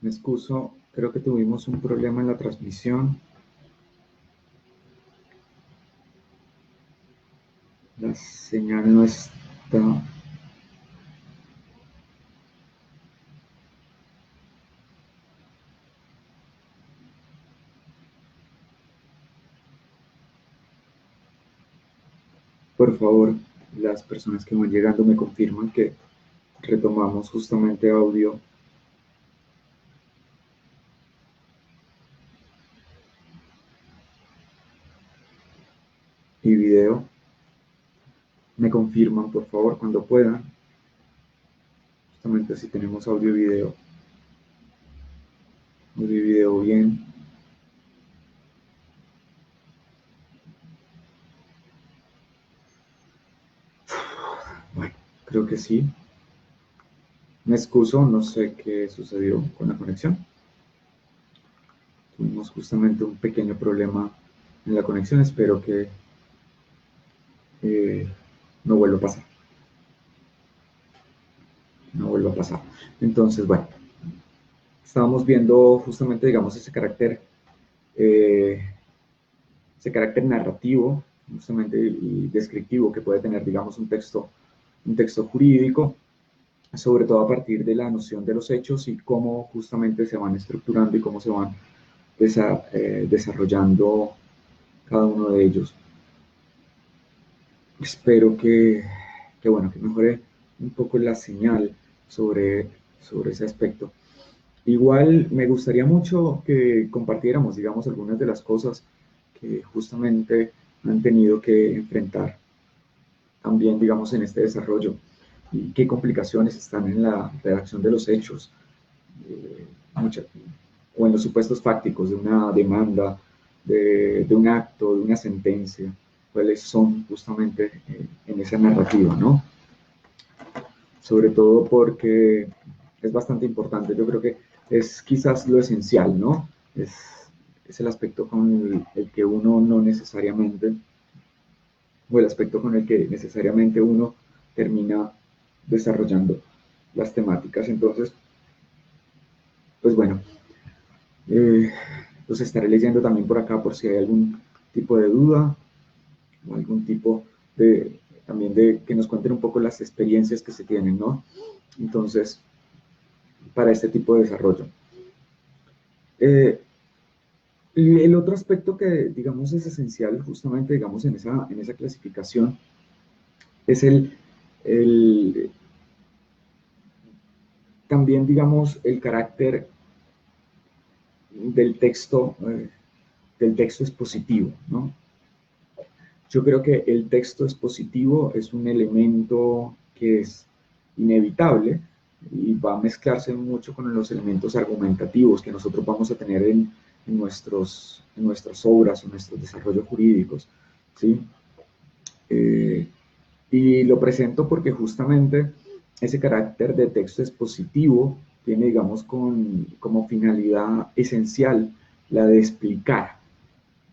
Me excuso, creo que tuvimos un problema en la transmisión. La señal no está... Por favor, las personas que van llegando me confirman que retomamos justamente audio y video. Me confirman, por favor, cuando puedan. Justamente si tenemos audio y video. Audio y video bien. Bueno, creo que sí. Me excuso, no sé qué sucedió con la conexión. Tuvimos justamente un pequeño problema en la conexión. Espero que no vuelva a pasar. No vuelva a pasar. Entonces, bueno, estábamos viendo justamente, digamos, ese carácter narrativo, justamente, y descriptivo que puede tener, digamos, un texto jurídico, sobre todo a partir de la noción de los hechos y cómo justamente se van estructurando y cómo se van desarrollando cada uno de ellos. Espero bueno, que mejore un poco la señal sobre ese aspecto. Igual me gustaría mucho que compartiéramos, digamos, algunas de las cosas que justamente han tenido que enfrentar también, digamos, en este desarrollo y qué complicaciones están en la redacción de los hechos, o en los supuestos fácticos de una demanda, de un acto, de una sentencia, cuáles son justamente en esa narrativa, ¿no? Sobre todo porque es bastante importante, yo creo que es quizás lo esencial, ¿no? Es el aspecto con el que uno no necesariamente, o el aspecto con el que necesariamente uno termina desarrollando las temáticas. Entonces, pues bueno, los estaré leyendo también por acá por si hay algún tipo de duda o algún tipo de, también de que nos cuenten un poco las experiencias que se tienen, ¿no? Entonces, para este tipo de desarrollo. El otro aspecto que, digamos, es esencial justamente, digamos, en esa clasificación es también, digamos, el carácter del texto expositivo, ¿no? Yo creo que el texto expositivo es un elemento que es inevitable y va a mezclarse mucho con los elementos argumentativos que nosotros vamos a tener en nuestras obras o nuestros desarrollos jurídicos, ¿sí? Y lo presento porque justamente ese carácter de texto expositivo tiene, digamos, como finalidad esencial la de explicar,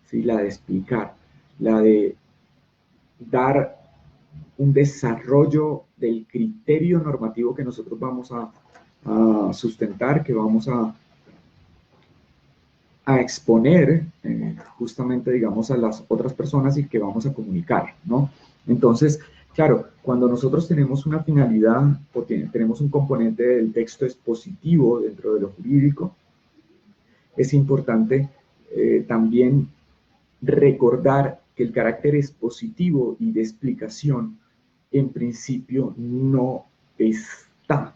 ¿sí? La de explicar, la de dar un desarrollo del criterio normativo que nosotros vamos a sustentar, que vamos a exponer justamente, digamos, a las otras personas y que vamos a comunicar, ¿no? Entonces, claro, cuando nosotros tenemos una finalidad o tenemos un componente del texto expositivo dentro de lo jurídico, es importante también recordar que el carácter expositivo y de explicación en principio no está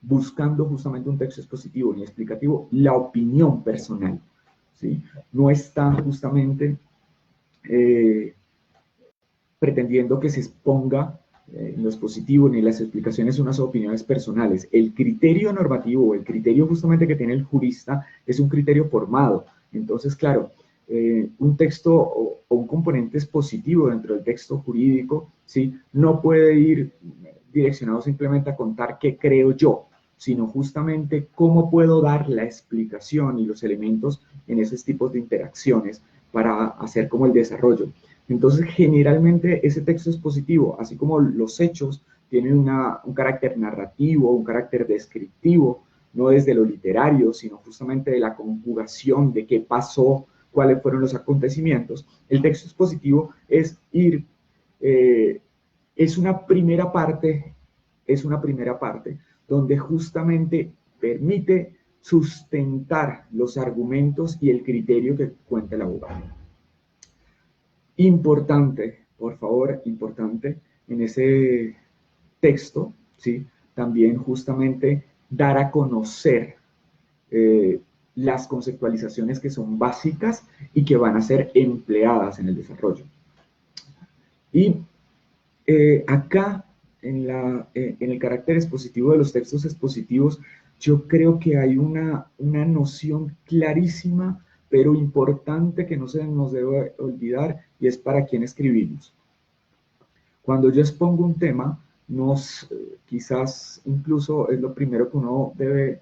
buscando justamente un texto expositivo ni explicativo la opinión personal, ¿sí? No está justamente pretendiendo que se exponga en lo expositivo ni las explicaciones unas opiniones personales. El criterio normativo, el criterio justamente que tiene el jurista es un criterio formado. Entonces, claro, un texto o un componente expositivo dentro del texto jurídico, ¿sí? No puede ir direccionado simplemente a contar qué creo yo, sino justamente cómo puedo dar la explicación y los elementos en esos tipos de interacciones para hacer como el desarrollo. Entonces, generalmente ese texto expositivo, así como los hechos, tienen un carácter narrativo, un carácter descriptivo, no desde lo literario, sino justamente de la conjugación de qué pasó, cuáles fueron los acontecimientos. El texto expositivo es es una primera parte donde justamente permite sustentar los argumentos y el criterio que cuenta el abogado. Importante, por favor, importante en ese texto, ¿sí? También justamente dar a conocer las conceptualizaciones que son básicas y que van a ser empleadas en el desarrollo. Y acá, en el carácter expositivo de los textos expositivos, yo creo que hay una noción clarísima, pero importante, que no se nos debe olvidar, y es para quién escribimos. Cuando yo expongo un tema, quizás incluso es lo primero que uno debe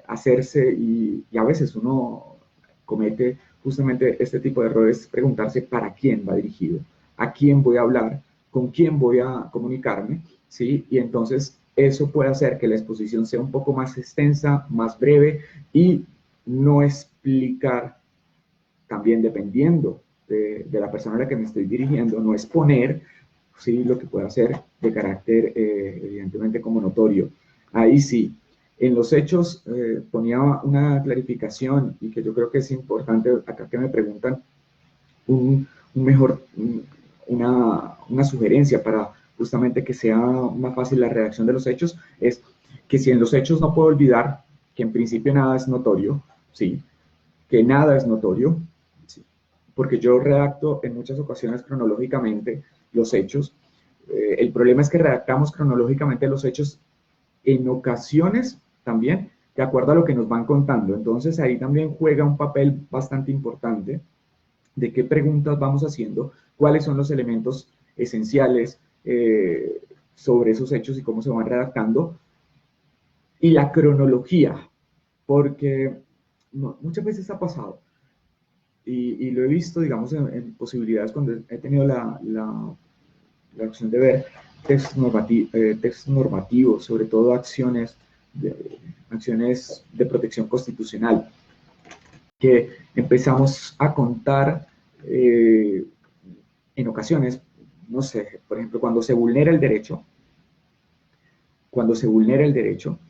hacerse, y a veces uno comete justamente este tipo de errores, preguntarse para quién va dirigido, a quién voy a hablar, con quién voy a comunicarme, ¿sí? Y entonces eso puede hacer que la exposición sea un poco más extensa, más breve, y no explicar, también dependiendo de la persona a la que me estoy dirigiendo, no exponer, ¿sí? Lo que puede hacer de carácter evidentemente como notorio. Ahí sí, en los hechos ponía una clarificación, y que yo creo que es importante acá que me preguntan una sugerencia para justamente que sea más fácil la redacción de los hechos, es que si en los hechos no puedo olvidar que en principio nada es notorio, ¿sí? Que nada es notorio, ¿sí? Porque yo redacto en muchas ocasiones cronológicamente los hechos. El problema es que redactamos cronológicamente los hechos en ocasiones también de acuerdo a lo que nos van contando. Entonces ahí también juega un papel bastante importante de qué preguntas vamos haciendo, cuáles son los elementos esenciales sobre esos hechos y cómo se van redactando, y la cronología, porque muchas veces ha pasado, y lo he visto, digamos, en posibilidades cuando he tenido la opción de ver textos normativos, sobre todo acciones de protección constitucional, que empezamos a contar en ocasiones, no sé, por ejemplo, cuando se vulnera el derecho,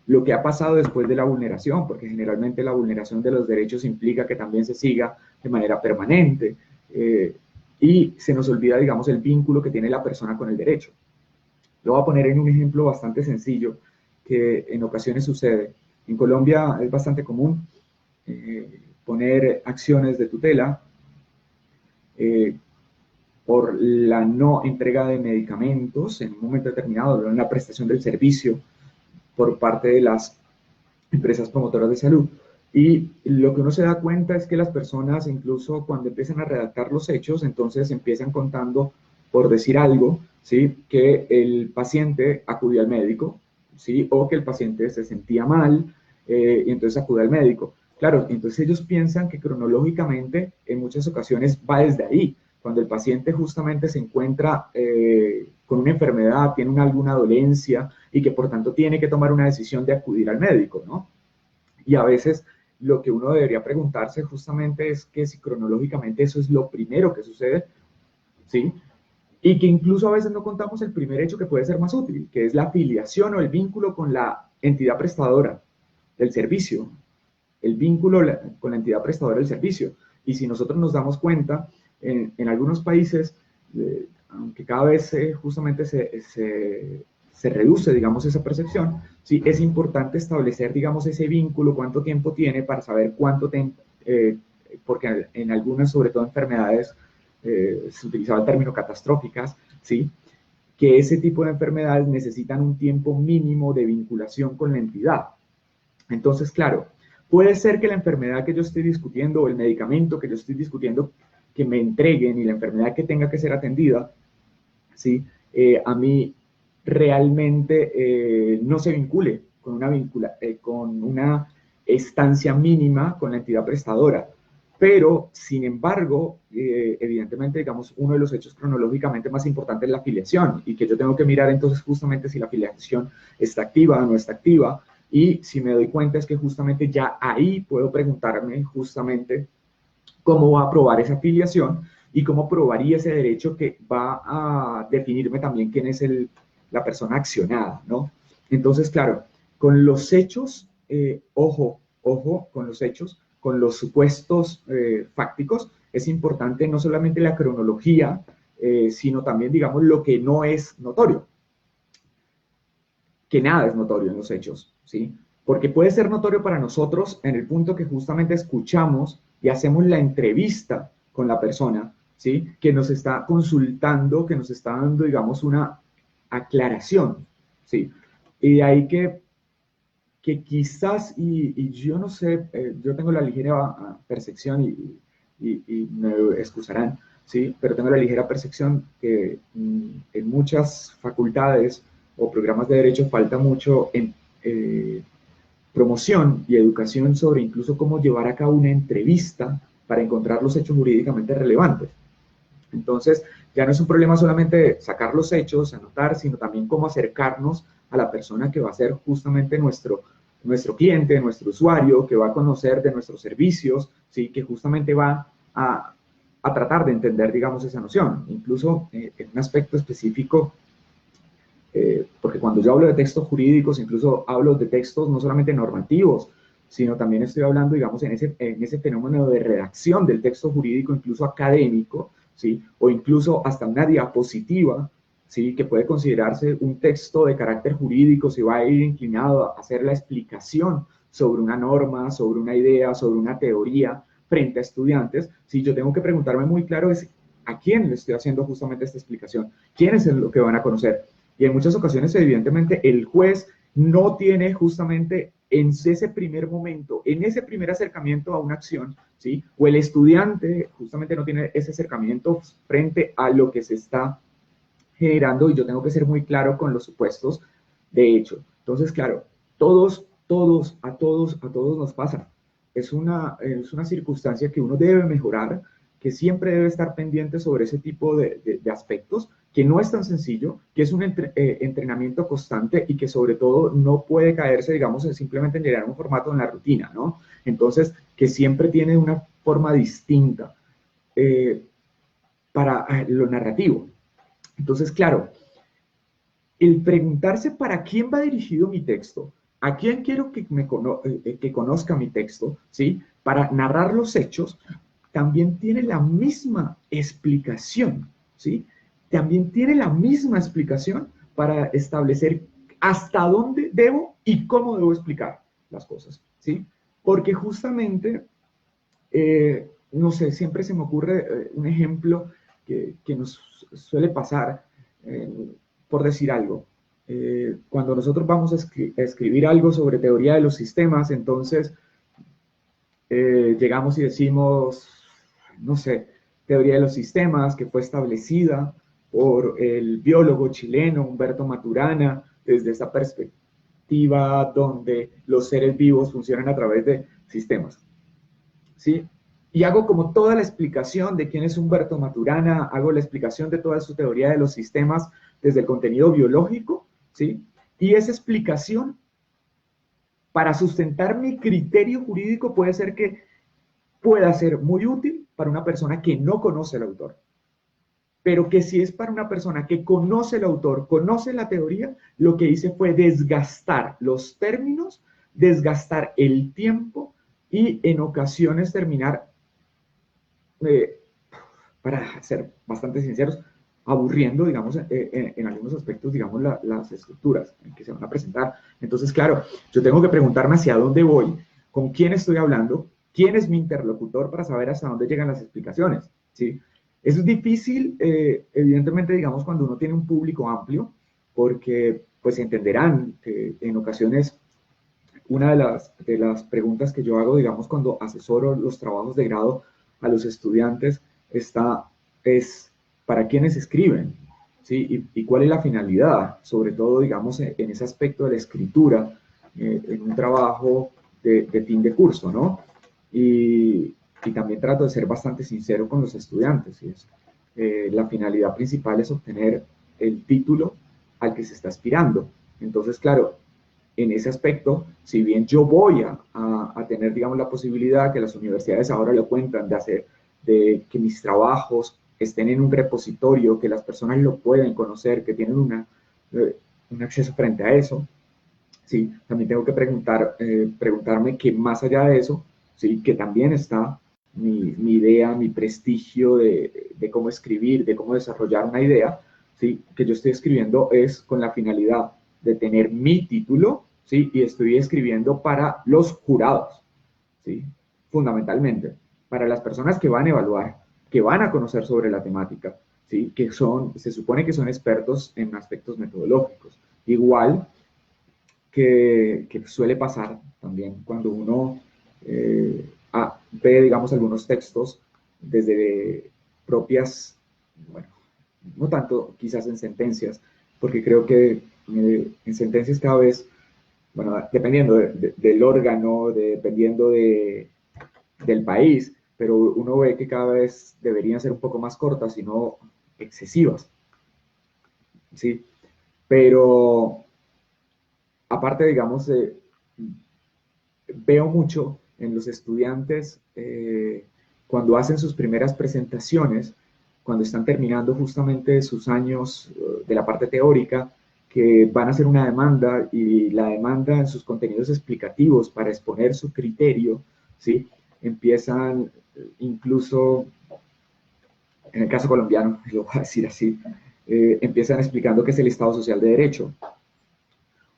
lo que ha pasado después de la vulneración, porque generalmente la vulneración de los derechos implica que también se siga de manera permanente, y se nos olvida, digamos, el vínculo que tiene la persona con el derecho. Lo voy a poner en un ejemplo bastante sencillo que en ocasiones sucede. En Colombia es bastante común poner acciones de tutela por la no entrega de medicamentos en un momento determinado, en la prestación del servicio por parte de las empresas promotoras de salud. Y lo que uno se da cuenta es que las personas, incluso cuando empiezan a redactar los hechos, entonces empiezan contando, por decir algo, ¿sí? Que el paciente acudió al médico, ¿sí? O que el paciente se sentía mal, y entonces acude al médico. Claro, entonces ellos piensan que cronológicamente en muchas ocasiones va desde ahí, cuando el paciente justamente se encuentra con una enfermedad, tiene alguna dolencia, y que por tanto tiene que tomar una decisión de acudir al médico, ¿no? Y a veces lo que uno debería preguntarse justamente es que si cronológicamente eso es lo primero que sucede, ¿sí? Y que incluso a veces no contamos el primer hecho que puede ser más útil, que es la afiliación o el vínculo con la entidad prestadora del servicio, el vínculo con la entidad prestadora del servicio. Y si nosotros nos damos cuenta, en algunos países, aunque cada vez justamente se reduce, digamos, esa percepción, sí, es importante establecer, digamos, ese vínculo, cuánto tiempo tiene, para saber cuánto tiempo, porque en algunas, sobre todo enfermedades, se utilizaba el término catastróficas, ¿sí? Que ese tipo de enfermedades necesitan un tiempo mínimo de vinculación con la entidad. Entonces, claro, puede ser que la enfermedad que yo estoy discutiendo o el medicamento que yo estoy discutiendo que me entreguen y la enfermedad que tenga que ser atendida, ¿sí? A mí realmente no se vincule con con una estancia mínima con la entidad prestadora. Pero, sin embargo, evidentemente, digamos, uno de los hechos cronológicamente más importantes es la afiliación, y que yo tengo que mirar entonces justamente si la afiliación está activa o no está activa, y si me doy cuenta es que justamente ya ahí puedo preguntarme justamente cómo va a probar esa afiliación y cómo probaría ese derecho que va a definirme también quién es la persona accionada, ¿no? Entonces, claro, con los hechos, ojo con los hechos, con los supuestos fácticos, es importante no solamente la cronología, sino también, digamos, lo que no es notorio, que nada es notorio en los hechos, ¿sí? Porque puede ser notorio para nosotros en el punto que justamente escuchamos y hacemos la entrevista con la persona, ¿sí? Que nos está consultando, que nos está dando, digamos, una aclaración, ¿sí? Y de ahí que quizás, y yo no sé, yo tengo la ligera percepción y me excusarán, ¿sí? Pero tengo la ligera percepción que en muchas facultades o programas de derecho falta mucho en promoción y educación sobre incluso cómo llevar a cabo una entrevista para encontrar los hechos jurídicamente relevantes. Entonces, ya no es un problema solamente sacar los hechos, anotar, sino también cómo acercarnos a la persona que va a ser justamente nuestro cliente, nuestro usuario, que va a conocer de nuestros servicios, ¿sí? Que justamente va a tratar de entender, digamos, esa noción. Incluso en un aspecto específico, porque cuando yo hablo de textos jurídicos, incluso hablo de textos no solamente normativos, sino también estoy hablando, digamos, en ese fenómeno de redacción del texto jurídico, incluso académico, ¿sí? O incluso hasta una diapositiva, ¿sí? Que puede considerarse un texto de carácter jurídico, si va a ir inclinado a hacer la explicación sobre una norma, sobre una idea, sobre una teoría frente a estudiantes. Sí, yo tengo que preguntarme muy claro es a quién le estoy haciendo justamente esta explicación, quiénes es lo que van a conocer. Y en muchas ocasiones, evidentemente, el juez no tiene justamente en ese primer momento, en ese primer acercamiento a una acción, ¿sí? O el estudiante justamente no tiene ese acercamiento frente a lo que se está generando y yo tengo que ser muy claro con los supuestos de hecho. Entonces, claro, a todos nos pasa. Es una circunstancia que uno debe mejorar, que siempre debe estar pendiente sobre ese tipo de aspectos, que no es tan sencillo, que es un entrenamiento constante y que sobre todo no puede caerse, digamos, simplemente en llegar a un formato en la rutina, ¿no? Entonces, que siempre tiene una forma distinta para lo narrativo. Entonces, claro, el preguntarse para quién va dirigido mi texto, a quién quiero que conozca mi texto, ¿sí? Para narrar los hechos, también tiene la misma explicación, ¿sí? También tiene la misma explicación para establecer hasta dónde debo y cómo debo explicar las cosas, ¿sí? Porque justamente, no sé, siempre se me ocurre un ejemplo que nos suele pasar, eh, por decir algo. Cuando nosotros vamos a escribir algo sobre teoría de los sistemas, entonces llegamos y decimos, no sé, teoría de los sistemas que fue establecida por el biólogo chileno Humberto Maturana desde esa perspectiva donde los seres vivos funcionan a través de sistemas. ¿Sí? Y hago como toda la explicación de quién es Humberto Maturana, hago la explicación de toda su teoría de los sistemas desde el contenido biológico, ¿sí? Y esa explicación, para sustentar mi criterio jurídico, puede ser que pueda ser muy útil para una persona que no conoce el autor. Pero que si es para una persona que conoce el autor, conoce la teoría, lo que hice fue desgastar los términos, desgastar el tiempo y en ocasiones terminar, para ser bastante sinceros, aburriendo, digamos, en algunos aspectos, digamos, las estructuras en que se van a presentar. Entonces, claro, yo tengo que preguntarme hacia dónde voy, con quién estoy hablando, quién es mi interlocutor para saber hasta dónde llegan las explicaciones, ¿sí? Es difícil, evidentemente, digamos, cuando uno tiene un público amplio, porque, pues, entenderán que en ocasiones una de las preguntas que yo hago, digamos, cuando asesoro los trabajos de grado a los estudiantes, es ¿para quiénes escriben? ¿Sí? Y cuál es la finalidad? Sobre todo, digamos, en ese aspecto de la escritura, en un trabajo de fin de curso, ¿no? Y, y también trato de ser bastante sincero con los estudiantes, y es, la finalidad principal es obtener el título al que se está aspirando. Entonces, claro, en ese aspecto, si bien yo voy a tener, digamos, la posibilidad que las universidades ahora lo cuentan de hacer, de que mis trabajos estén en un repositorio, que las personas lo pueden conocer, que tienen un acceso frente a eso, ¿sí? También tengo que preguntarme que más allá de eso, ¿sí? Que también está mi idea, mi prestigio de cómo escribir, de cómo desarrollar una idea, ¿sí? Que yo estoy escribiendo es con la finalidad de tener mi título, ¿sí? Y estoy escribiendo para los jurados, ¿sí? Fundamentalmente, para las personas que van a evaluar, que van a conocer sobre la temática, ¿sí? Que se supone que son expertos en aspectos metodológicos. Igual que suele pasar también cuando uno ve, digamos, algunos textos desde propias, bueno, no tanto quizás en sentencias, porque creo que en sentencias cada vez, bueno, dependiendo del órgano, dependiendo del país, pero uno ve que cada vez deberían ser un poco más cortas y no excesivas, ¿sí? Pero aparte, digamos, veo mucho en los estudiantes cuando hacen sus primeras presentaciones, cuando están terminando justamente sus años de la parte teórica, que van a hacer una demanda y la demanda en sus contenidos explicativos para exponer su criterio, ¿sí? Empiezan incluso, en el caso colombiano, lo voy a decir así, empiezan explicando qué es el Estado Social de Derecho,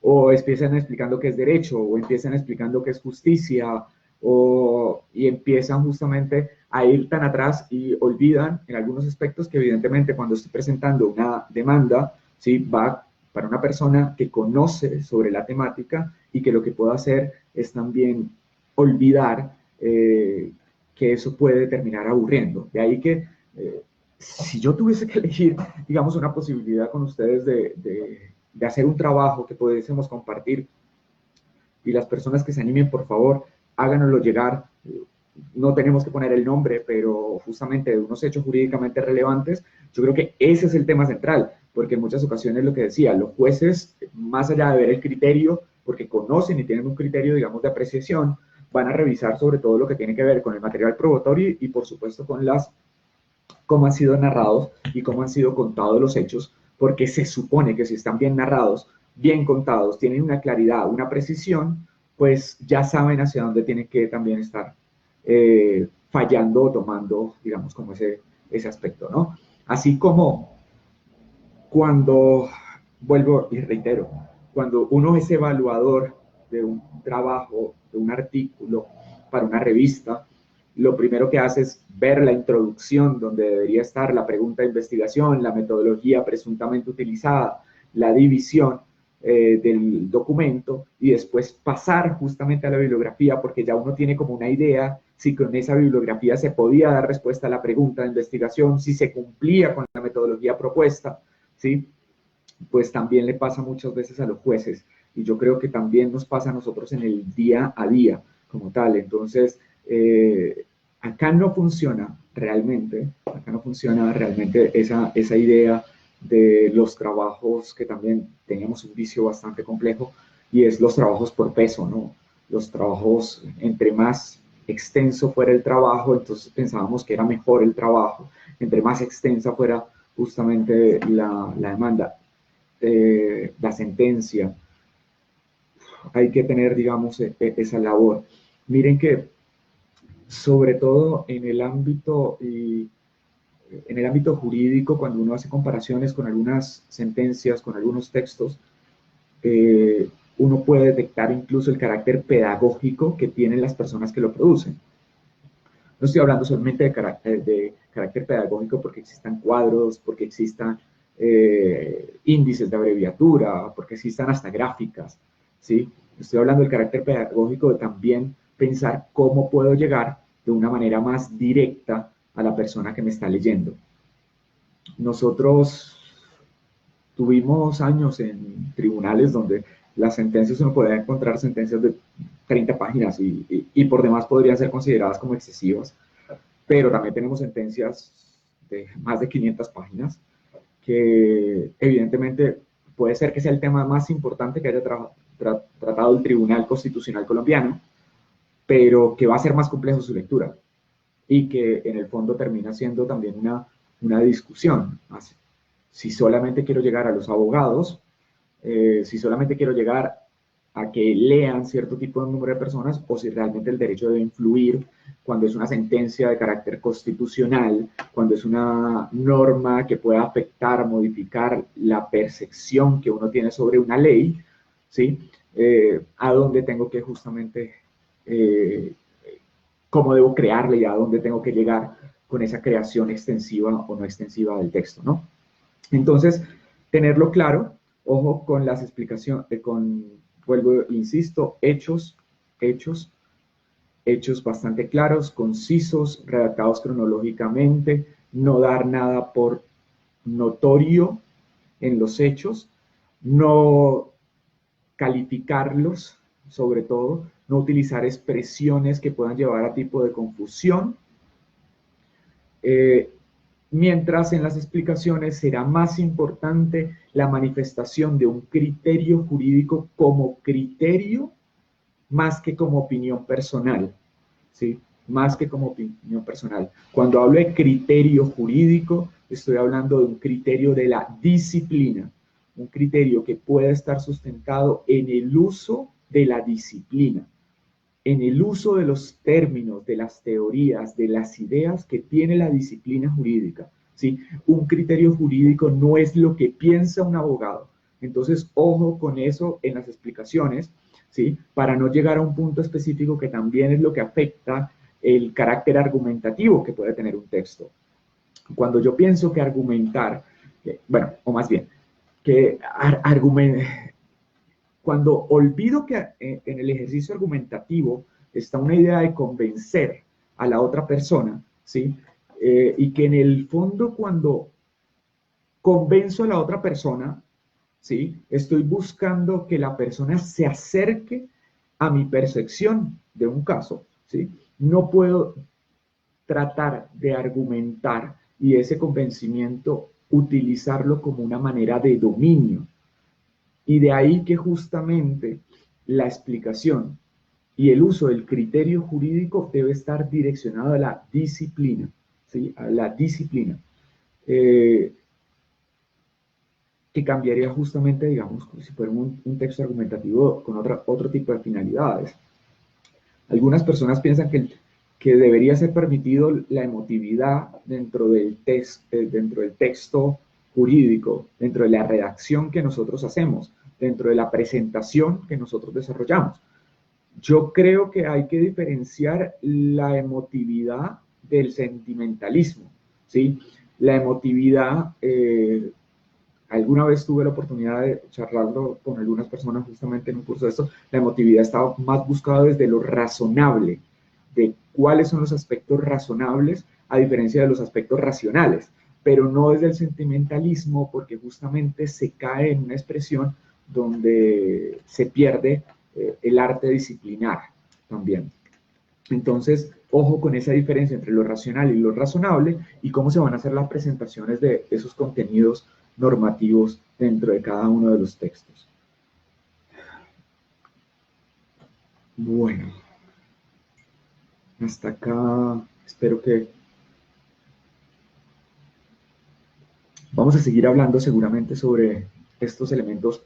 o empiezan explicando qué es derecho, o empiezan explicando qué es justicia, y empiezan justamente a ir tan atrás y olvidan en algunos aspectos que evidentemente cuando estoy presentando una demanda, ¿sí? Va para una persona que conoce sobre la temática y que lo que puedo hacer es también olvidar que eso puede terminar aburriendo. De ahí que si yo tuviese que elegir, digamos, una posibilidad con ustedes de hacer un trabajo que pudiésemos compartir y las personas que se animen, por favor, háganoslo llegar. No tenemos que poner el nombre, pero justamente de unos hechos jurídicamente relevantes, yo creo que ese es el tema central, porque en muchas ocasiones lo que decía, los jueces, más allá de ver el criterio, porque conocen y tienen un criterio, digamos, de apreciación, van a revisar sobre todo lo que tiene que ver con el material probatorio y por supuesto con cómo han sido narrados y cómo han sido contados los hechos, porque se supone que si están bien narrados, bien contados, tienen una claridad, una precisión, pues ya saben hacia dónde tienen que también estar fallando o tomando, digamos, como ese aspecto, ¿no? Así como cuando, vuelvo y reitero, cuando uno es evaluador de un trabajo, de un artículo para una revista, lo primero que hace es ver la introducción donde debería estar la pregunta de investigación, la metodología presuntamente utilizada, la división del documento y después pasar justamente a la bibliografía porque ya uno tiene como una idea si con esa bibliografía se podía dar respuesta a la pregunta de investigación, si se cumplía con la metodología propuesta, ¿sí? Pues también le pasa muchas veces a los jueces y yo creo que también nos pasa a nosotros en el día a día como tal. Entonces, acá no funciona realmente esa idea de los trabajos que también teníamos un vicio bastante complejo y es los trabajos por peso, ¿no? Los trabajos, entre más extenso fuera el trabajo, entonces pensábamos que era mejor el trabajo, entre más extensa fuera justamente la demanda, la sentencia, hay que tener, digamos, esa labor. Miren que sobre todo en el ámbito jurídico, cuando uno hace comparaciones con algunas sentencias, con algunos textos, uno puede detectar incluso el carácter pedagógico que tienen las personas que lo producen. No estoy hablando solamente de carácter pedagógico porque existan cuadros, porque existan índices de abreviatura, porque existan hasta gráficas, ¿sí? Estoy hablando del carácter pedagógico de también pensar cómo puedo llegar de una manera más directa a la persona que me está leyendo. Nosotros tuvimos años en tribunales donde las sentencias, uno podía encontrar sentencias de 30 páginas y por demás podrían ser consideradas como excesivas. pero también tenemos sentencias de más de 500 páginas que evidentemente puede ser que sea el tema más importante que haya tratado el Tribunal Constitucional colombiano, pero que va a ser más complejo su lectura y que en el fondo termina siendo también una discusión. Si solamente quiero llegar a los abogados, si solamente quiero llegar a que lean cierto tipo de número de personas, o si realmente el derecho debe influir cuando es una sentencia de carácter constitucional, cuando es una norma que pueda afectar, modificar la percepción que uno tiene sobre una ley, ¿sí? A dónde tengo que justamente, cómo debo crearle y a dónde tengo que llegar con esa creación extensiva o no extensiva del texto, ¿no? Entonces, tenerlo claro, ojo con las explicaciones, vuelvo, insisto, hechos bastante claros, concisos, redactados cronológicamente, no dar nada por notorio en los hechos, no calificarlos, sobre todo, no utilizar expresiones que puedan llevar a tipo de confusión, mientras en las explicaciones será más importante la manifestación de un criterio jurídico como criterio más que como opinión personal, ¿sí? Más que como opinión personal. Cuando hablo de criterio jurídico, estoy hablando de un criterio de la disciplina, un criterio que pueda estar sustentado en el uso de la disciplina, en el uso de los términos, de las teorías, de las ideas que tiene la disciplina jurídica, ¿sí? Un criterio jurídico no es lo que piensa un abogado. Entonces, ojo con eso en las explicaciones, ¿sí? Para no llegar a un punto específico que también es lo que afecta el carácter argumentativo que puede tener un texto. Cuando yo pienso que argumentar, bueno, o más bien, que cuando olvido que en el ejercicio argumentativo está una idea de convencer a la otra persona, ¿sí? Y que en el fondo cuando convenzo a la otra persona, ¿sí? Estoy buscando que la persona se acerque a mi percepción de un caso, ¿sí? No puedo tratar de argumentar y ese convencimiento utilizarlo como una manera de dominio. Y de ahí que justamente la explicación y el uso del criterio jurídico debe estar direccionado a la disciplina, ¿sí? A la disciplina. Que cambiaría justamente, digamos, como si fuera un texto argumentativo con otro tipo de finalidades. Algunas personas piensan que debería ser permitido la emotividad dentro del texto jurídico, dentro de la redacción que nosotros hacemos, dentro de la presentación que nosotros desarrollamos. Yo creo que hay que diferenciar la emotividad del sentimentalismo, ¿sí? La emotividad, alguna vez tuve la oportunidad de charlarlo con algunas personas justamente en un curso de esto, la emotividad estaba más buscada desde lo razonable, de cuáles son los aspectos razonables a diferencia de los aspectos racionales, pero no desde el sentimentalismo porque justamente se cae en una expresión donde se pierde el arte disciplinar también. Entonces, ojo con esa diferencia entre lo racional y lo razonable y cómo se van a hacer las presentaciones de esos contenidos normativos dentro de cada uno de los textos. Bueno, hasta acá espero que vamos a seguir hablando seguramente sobre estos elementos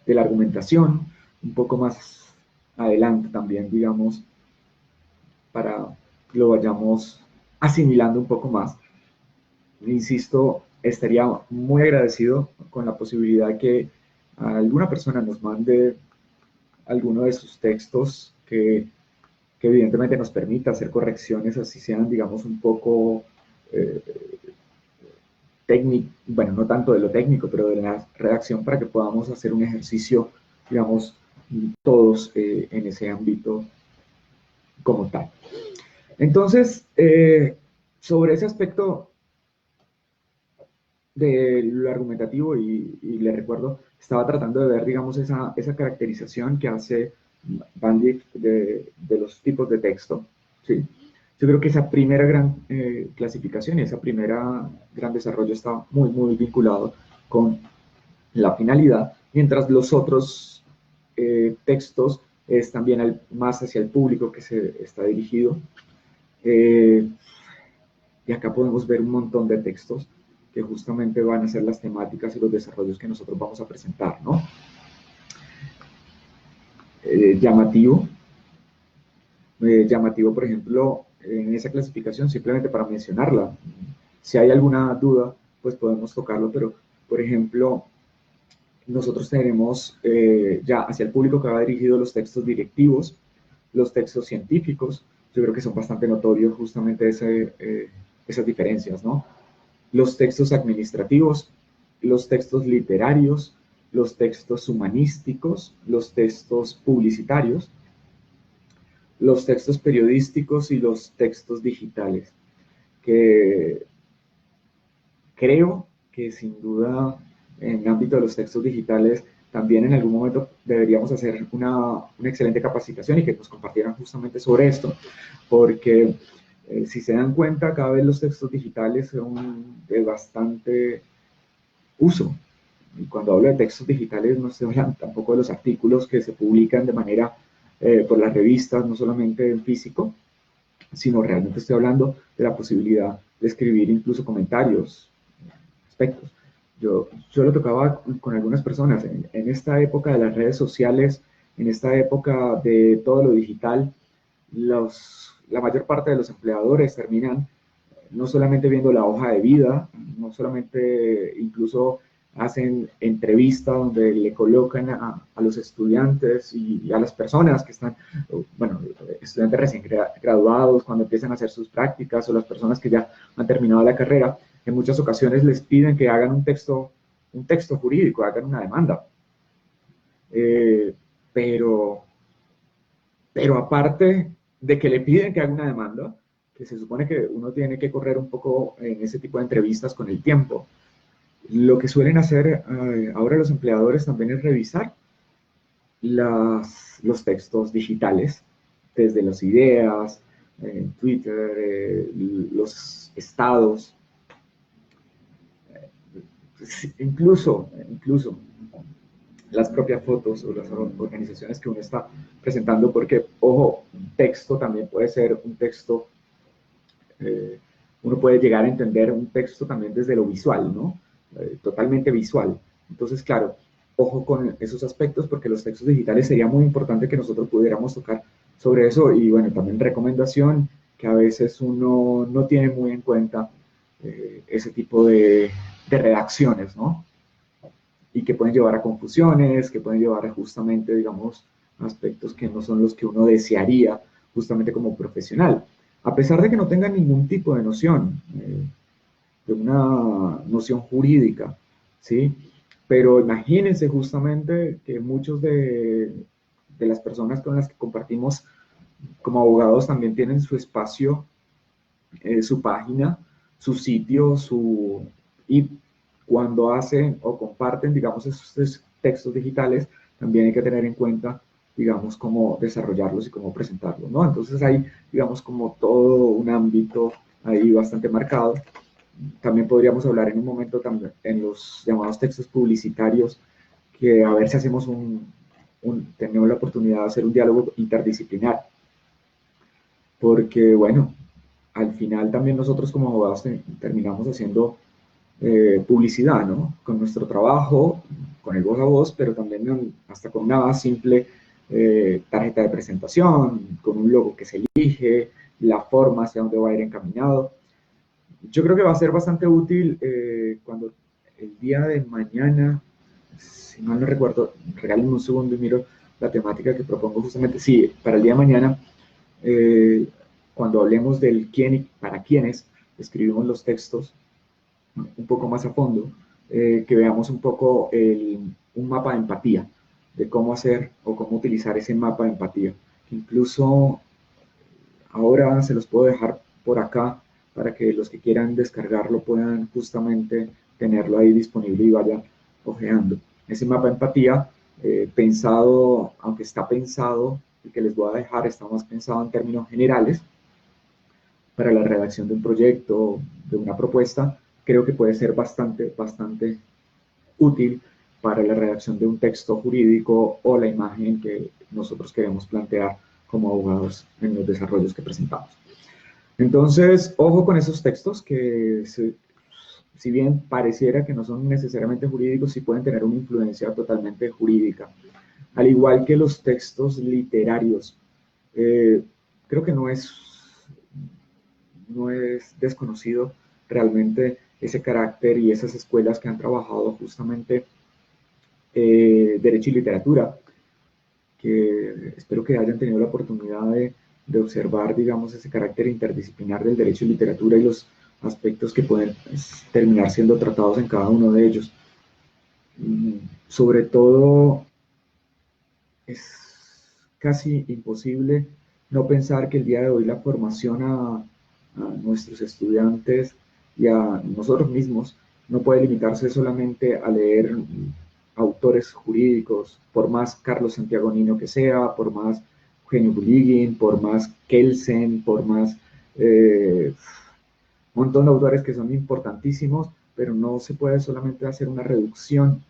de la argumentación, un poco más adelante también, digamos, para que lo vayamos asimilando un poco más. Insisto, estaría muy agradecido con la posibilidad de que alguna persona nos mande alguno de sus textos que evidentemente nos permita hacer correcciones, así sean, digamos, un poco técnico, bueno, no tanto de lo técnico, pero de la redacción para que podamos hacer un ejercicio, digamos, todos en ese ámbito como tal. Entonces, sobre ese aspecto de lo argumentativo, y le recuerdo, estaba tratando de ver, digamos, esa caracterización que hace Bandit de los tipos de texto, ¿sí? Yo creo que esa primera gran clasificación y esa primera gran desarrollo está muy, muy vinculado con la finalidad, mientras los otros textos es también más hacia el público que se está dirigido. Y acá podemos ver un montón de textos que justamente van a ser las temáticas y los desarrollos que nosotros vamos a presentar, ¿no? Llamativo, por ejemplo, en esa clasificación, simplemente para mencionarla. Si hay alguna duda, pues podemos tocarlo, pero, por ejemplo, nosotros tenemos ya hacia el público que va dirigido los textos directivos, los textos científicos. Yo creo que son bastante notorios justamente esas diferencias, ¿no? Los textos administrativos, los textos literarios, los textos humanísticos, los textos publicitarios, los textos periodísticos y los textos digitales, que creo que sin duda en el ámbito de los textos digitales también en algún momento deberíamos hacer una excelente capacitación y que nos compartieran justamente sobre esto, porque si se dan cuenta, cada vez los textos digitales son de bastante uso. Y cuando hablo de textos digitales no estoy hablando tampoco de los artículos que se publican de manera por las revistas, no solamente en físico, sino realmente estoy hablando de la posibilidad de escribir incluso comentarios, aspectos. Yo lo tocaba con algunas personas en esta época de las redes sociales, en esta época de todo lo digital, la mayor parte de los empleadores terminan no solamente viendo la hoja de vida, no solamente incluso hacen entrevistas donde le colocan a los estudiantes y a las personas que están, bueno, estudiantes recién graduados, cuando empiezan a hacer sus prácticas o las personas que ya han terminado la carrera, en muchas ocasiones les piden que hagan un texto jurídico, hagan una demanda. Eh, pero, pero aparte de que le piden que haga una demanda, que se supone que uno tiene que correr un poco en ese tipo de entrevistas con el tiempo, lo que suelen hacer ahora los empleadores también es revisar los textos digitales, desde las ideas, Twitter, los estados, incluso las propias fotos o las organizaciones que uno está presentando, porque, ojo, un texto también puede ser un texto, uno puede llegar a entender un texto también desde lo visual, ¿no? Totalmente visual. Entonces, claro, ojo con esos aspectos, porque los textos digitales sería muy importante que nosotros pudiéramos tocar sobre eso, y bueno, también recomendación que a veces uno no tiene muy en cuenta ese tipo de redacciones, ¿no? Y que pueden llevar a confusiones, que pueden llevar a justamente, digamos, aspectos que no son los que uno desearía justamente como profesional, a pesar de que no tengan ningún tipo de noción, de una noción jurídica, ¿sí? Pero imagínense justamente que muchos de las personas con las que compartimos como abogados también tienen su espacio, su página, su sitio, y cuando hacen o comparten, digamos, esos textos digitales, también hay que tener en cuenta, digamos, cómo desarrollarlos y cómo presentarlos, ¿no? Entonces hay, digamos, como todo un ámbito ahí bastante marcado. También podríamos hablar en un momento también en los llamados textos publicitarios, que a ver si hacemos tenemos la oportunidad de hacer un diálogo interdisciplinar, porque, bueno, al final también nosotros como abogados terminamos haciendo publicidad, ¿no? Con nuestro trabajo, con el voz a voz, pero también hasta con una simple tarjeta de presentación, con un logo que se elige, la forma hacia dónde va a ir encaminado. Yo creo que va a ser bastante útil cuando el día de mañana, si mal no recuerdo, regálenme un segundo y miro la temática que propongo justamente. Sí, para el día de mañana, cuando hablemos del quién y para quiénes escribimos los textos, un poco más a fondo, que veamos un poco un mapa de empatía, de cómo hacer o cómo utilizar ese mapa de empatía. Incluso ahora se los puedo dejar por acá para que los que quieran descargarlo puedan justamente tenerlo ahí disponible y vayan ojeando. Ese mapa de empatía, pensado, aunque está pensado, el que les voy a dejar está más pensado en términos generales, para la redacción de un proyecto, de una propuesta, creo que puede ser bastante útil para la redacción de un texto jurídico o la imagen que nosotros queremos plantear como abogados en los desarrollos que presentamos. Entonces, ojo con esos textos que, si bien pareciera que no son necesariamente jurídicos, sí pueden tener una influencia totalmente jurídica. Al igual que los textos literarios, creo que no es desconocido realmente ese carácter y esas escuelas que han trabajado justamente Derecho y Literatura, que espero que hayan tenido la oportunidad de observar, digamos, ese carácter interdisciplinar del Derecho y Literatura y los aspectos que pueden terminar siendo tratados en cada uno de ellos. Sobre todo, es casi imposible no pensar que el día de hoy la formación a nuestros estudiantes y a nosotros mismos no puede limitarse solamente a leer autores jurídicos, por más Carlos Santiago Nino que sea, por más Eugenio Bulligin, por más Kelsen, por más un montón de autores que son importantísimos, pero no se puede solamente hacer una reducción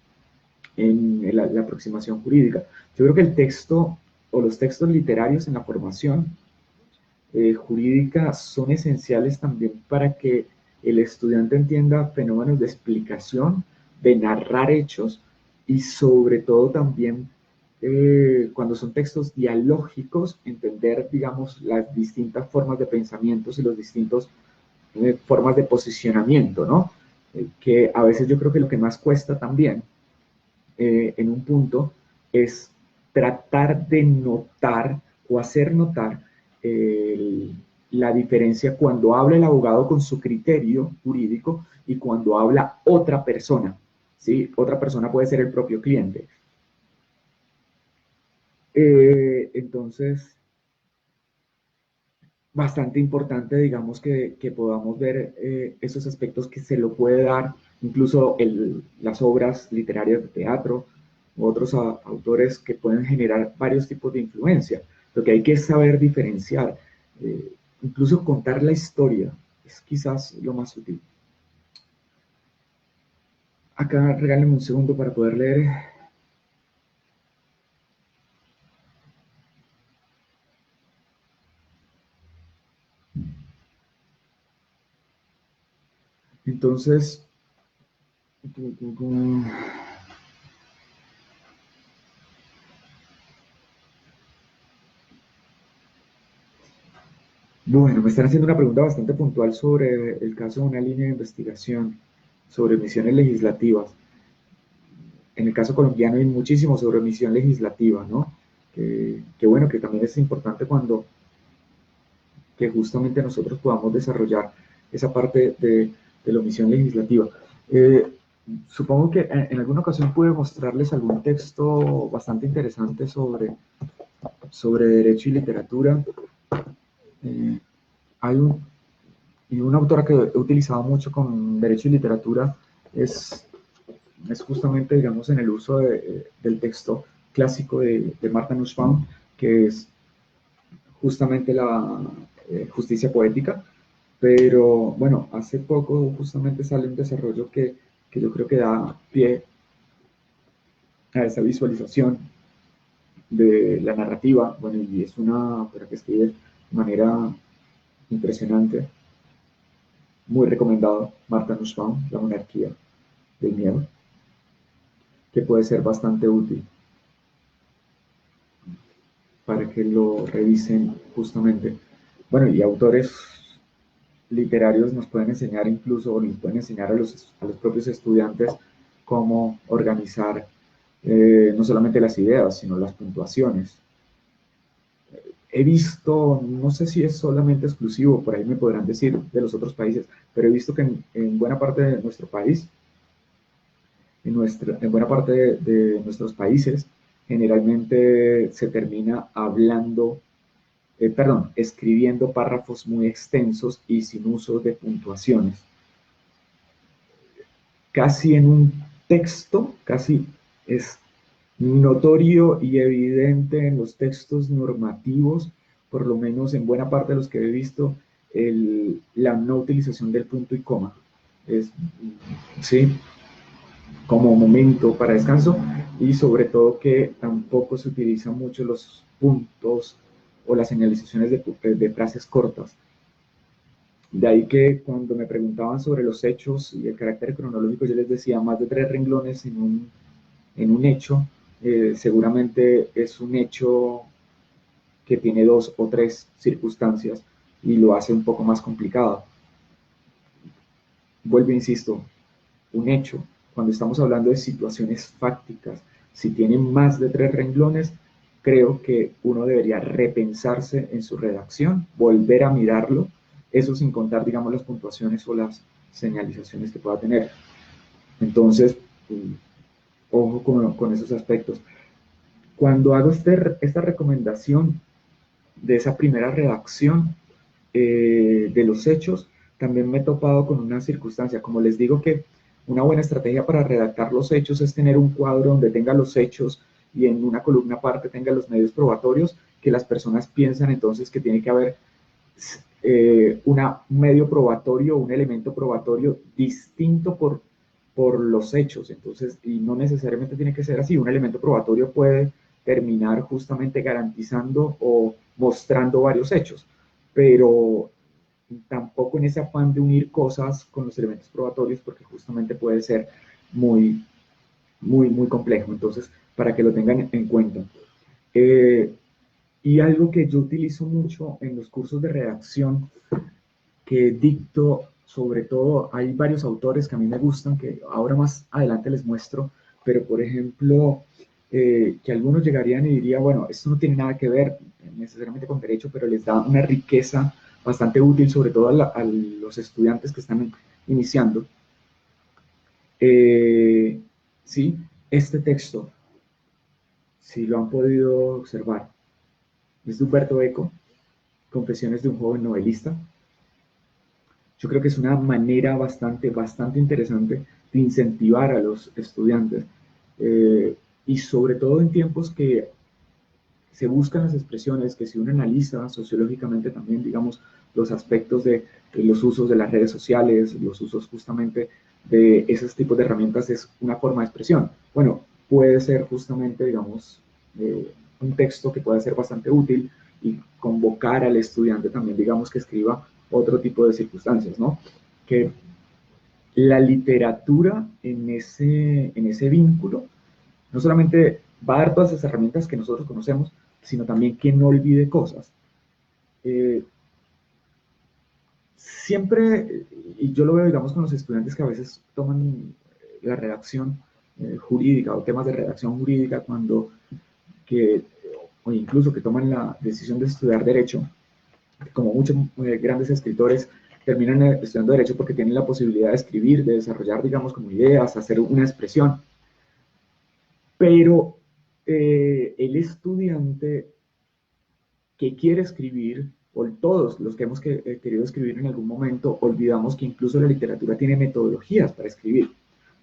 en la aproximación jurídica. Yo creo que el texto o los textos literarios en la formación jurídica son esenciales también para que el estudiante entienda fenómenos de explicación, de narrar hechos y sobre todo también cuando son textos dialógicos, entender, digamos, las distintas formas de pensamientos y los distintos formas de posicionamiento, ¿no? Que a veces yo creo que lo que más cuesta también en un punto es tratar de notar o hacer notar la diferencia cuando habla el abogado con su criterio jurídico y cuando habla otra persona. ¿Sí? Otra persona puede ser el propio cliente. Entonces, bastante importante, digamos, que podamos ver esos aspectos que se lo puede dar incluso las obras literarias de teatro u otros autores que pueden generar varios tipos de influencia. Lo que hay que saber diferenciar, incluso contar la historia, es quizás lo más útil. Acá regálenme un segundo para poder leer. Entonces, bueno, me están haciendo una pregunta bastante puntual sobre el caso de una línea de investigación sobre misiones legislativas. En el caso colombiano hay muchísimo sobre omisión legislativa, ¿no? Que bueno, que también es importante cuando que justamente nosotros podamos desarrollar esa parte de la omisión legislativa. Supongo que en alguna ocasión pude mostrarles algún texto bastante interesante sobre derecho y literatura. Hay una autora que he utilizado mucho con derecho y literatura es justamente, digamos, en el uso del texto clásico de Martha Nussbaum, que es justamente la justicia poética, pero bueno, hace poco justamente sale un desarrollo que yo creo que da pie a esa visualización de la narrativa, bueno, y es una autora que escribe de manera impresionante, muy recomendado, Martha Nussbaum, La monarquía del miedo, que puede ser bastante útil para que lo revisen justamente. Bueno, y autores literarios nos pueden enseñar incluso, o les pueden enseñar a los propios estudiantes cómo organizar no solamente las ideas, sino las puntuaciones. He visto, no sé si es solamente exclusivo, por ahí me podrán decir de los otros países, pero he visto que en buena parte de nuestro país, en buena parte de nuestros países, generalmente se termina hablando escribiendo párrafos muy extensos y sin uso de puntuaciones. Casi en un texto, casi es notorio y evidente en los textos normativos, por lo menos en buena parte de los que he visto, la no utilización del punto y coma. ¿Sí? Como momento para descanso, y sobre todo que tampoco se utilizan mucho los puntos o las señalizaciones de frases cortas. De ahí que cuando me preguntaban sobre los hechos y el carácter cronológico, yo les decía más de 3 renglones en un hecho, seguramente es un hecho que tiene 2 o 3 circunstancias y lo hace un poco más complicado. Vuelvo, insisto, un hecho, cuando estamos hablando de situaciones fácticas, si tienen más de 3 renglones, creo que uno debería repensarse en su redacción, volver a mirarlo, eso sin contar, digamos, las puntuaciones o las señalizaciones que pueda tener. Entonces, ojo con esos aspectos. Cuando hago esta recomendación de esa primera redacción de los hechos, también me he topado con una circunstancia. Como les digo, que una buena estrategia para redactar los hechos es tener un cuadro donde tenga los hechos y en una columna aparte tenga los medios probatorios, que las personas piensan entonces que tiene que haber un medio probatorio, un elemento probatorio distinto por los hechos. Entonces, y no necesariamente tiene que ser así. Un elemento probatorio puede terminar justamente garantizando o mostrando varios hechos, pero tampoco en ese afán de unir cosas con los elementos probatorios, porque justamente puede ser muy, muy complejo. Entonces, para que lo tengan en cuenta. Y algo que yo utilizo mucho en los cursos de redacción que dicto, sobre todo, hay varios autores que a mí me gustan, que ahora más adelante les muestro, pero por ejemplo, que algunos llegarían y dirían, bueno, esto no tiene nada que ver necesariamente con derecho, pero les da una riqueza bastante útil, sobre todo a los estudiantes que están iniciando. Sí, este texto, si lo han podido observar, es de Humberto Eco, Confesiones de un joven novelista. Yo creo que es una manera bastante interesante de incentivar a los estudiantes, y sobre todo en tiempos que se buscan las expresiones, que si uno analiza sociológicamente también, digamos, los aspectos de los usos de las redes sociales, los usos justamente de esos tipos de herramientas, es una forma de expresión. Bueno, puede ser justamente, digamos, un texto que puede ser bastante útil y convocar al estudiante también, digamos, que escriba otro tipo de circunstancias, ¿no? Que la literatura en ese vínculo no solamente va a dar todas esas herramientas que nosotros conocemos, sino también que no olvide cosas. Siempre, y yo lo veo, digamos, con los estudiantes que a veces toman la redacción jurídica o temas de redacción jurídica, o incluso que toman la decisión de estudiar derecho, como muchos grandes escritores terminan estudiando derecho porque tienen la posibilidad de escribir, de desarrollar, digamos, como ideas, hacer una expresión. Pero el estudiante que quiere escribir, o todos los que hemos querido escribir en algún momento, olvidamos que incluso la literatura tiene metodologías para escribir,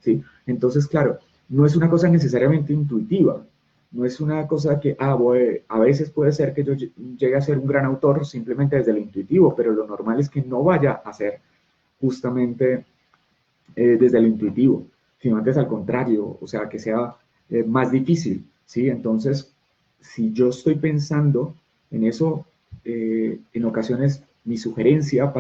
¿sí? Entonces, claro, no es una cosa necesariamente intuitiva, no es una cosa que, a veces puede ser que yo llegue a ser un gran autor simplemente desde lo intuitivo, pero lo normal es que no vaya a ser justamente desde lo intuitivo, sino antes al contrario, o sea, que sea más difícil, ¿sí? Entonces, si yo estoy pensando en eso, en ocasiones mi sugerencia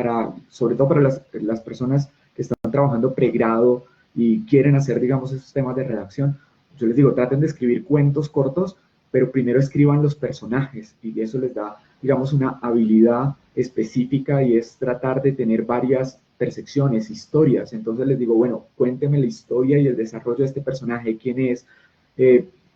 sobre todo para las personas que están trabajando pregrado y quieren hacer, digamos, esos temas de redacción, yo les digo, traten de escribir cuentos cortos, pero primero escriban los personajes y eso les da, digamos, una habilidad específica y es tratar de tener varias percepciones, historias. Entonces les digo, bueno, cuénteme la historia y el desarrollo de este personaje, quién es,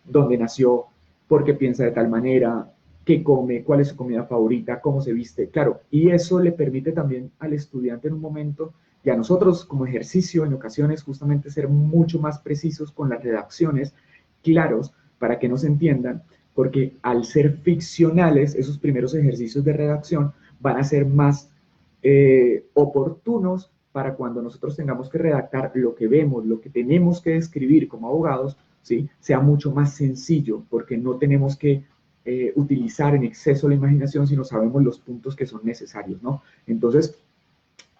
dónde nació, por qué piensa de tal manera, qué come, cuál es su comida favorita, cómo se viste, claro, y eso le permite también al estudiante en un momento y a nosotros como ejercicio en ocasiones justamente ser mucho más precisos con las redacciones, claros, para que nos entiendan, porque al ser ficcionales, esos primeros ejercicios de redacción van a ser más oportunos para cuando nosotros tengamos que redactar lo que vemos, lo que tenemos que escribir como abogados, ¿sí? Sea mucho más sencillo, porque no tenemos que utilizar en exceso la imaginación si no sabemos los puntos que son necesarios, ¿no? Entonces,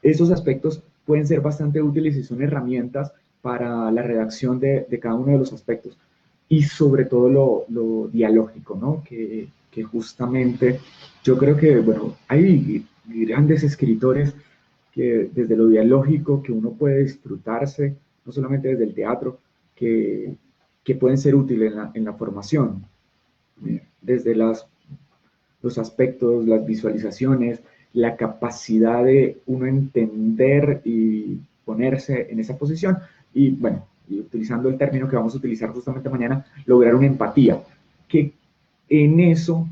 esos aspectos pueden ser bastante útiles y son herramientas para la redacción de cada uno de los aspectos. Y sobre todo lo dialógico, ¿no? Que justamente yo creo que, bueno, hay grandes escritores que desde lo dialógico que uno puede disfrutarse, no solamente desde el teatro, que pueden ser útiles en la formación, desde los aspectos, las visualizaciones, la capacidad de uno entender y ponerse en esa posición y, bueno, y utilizando el término que vamos a utilizar justamente mañana, lograr una empatía, que en eso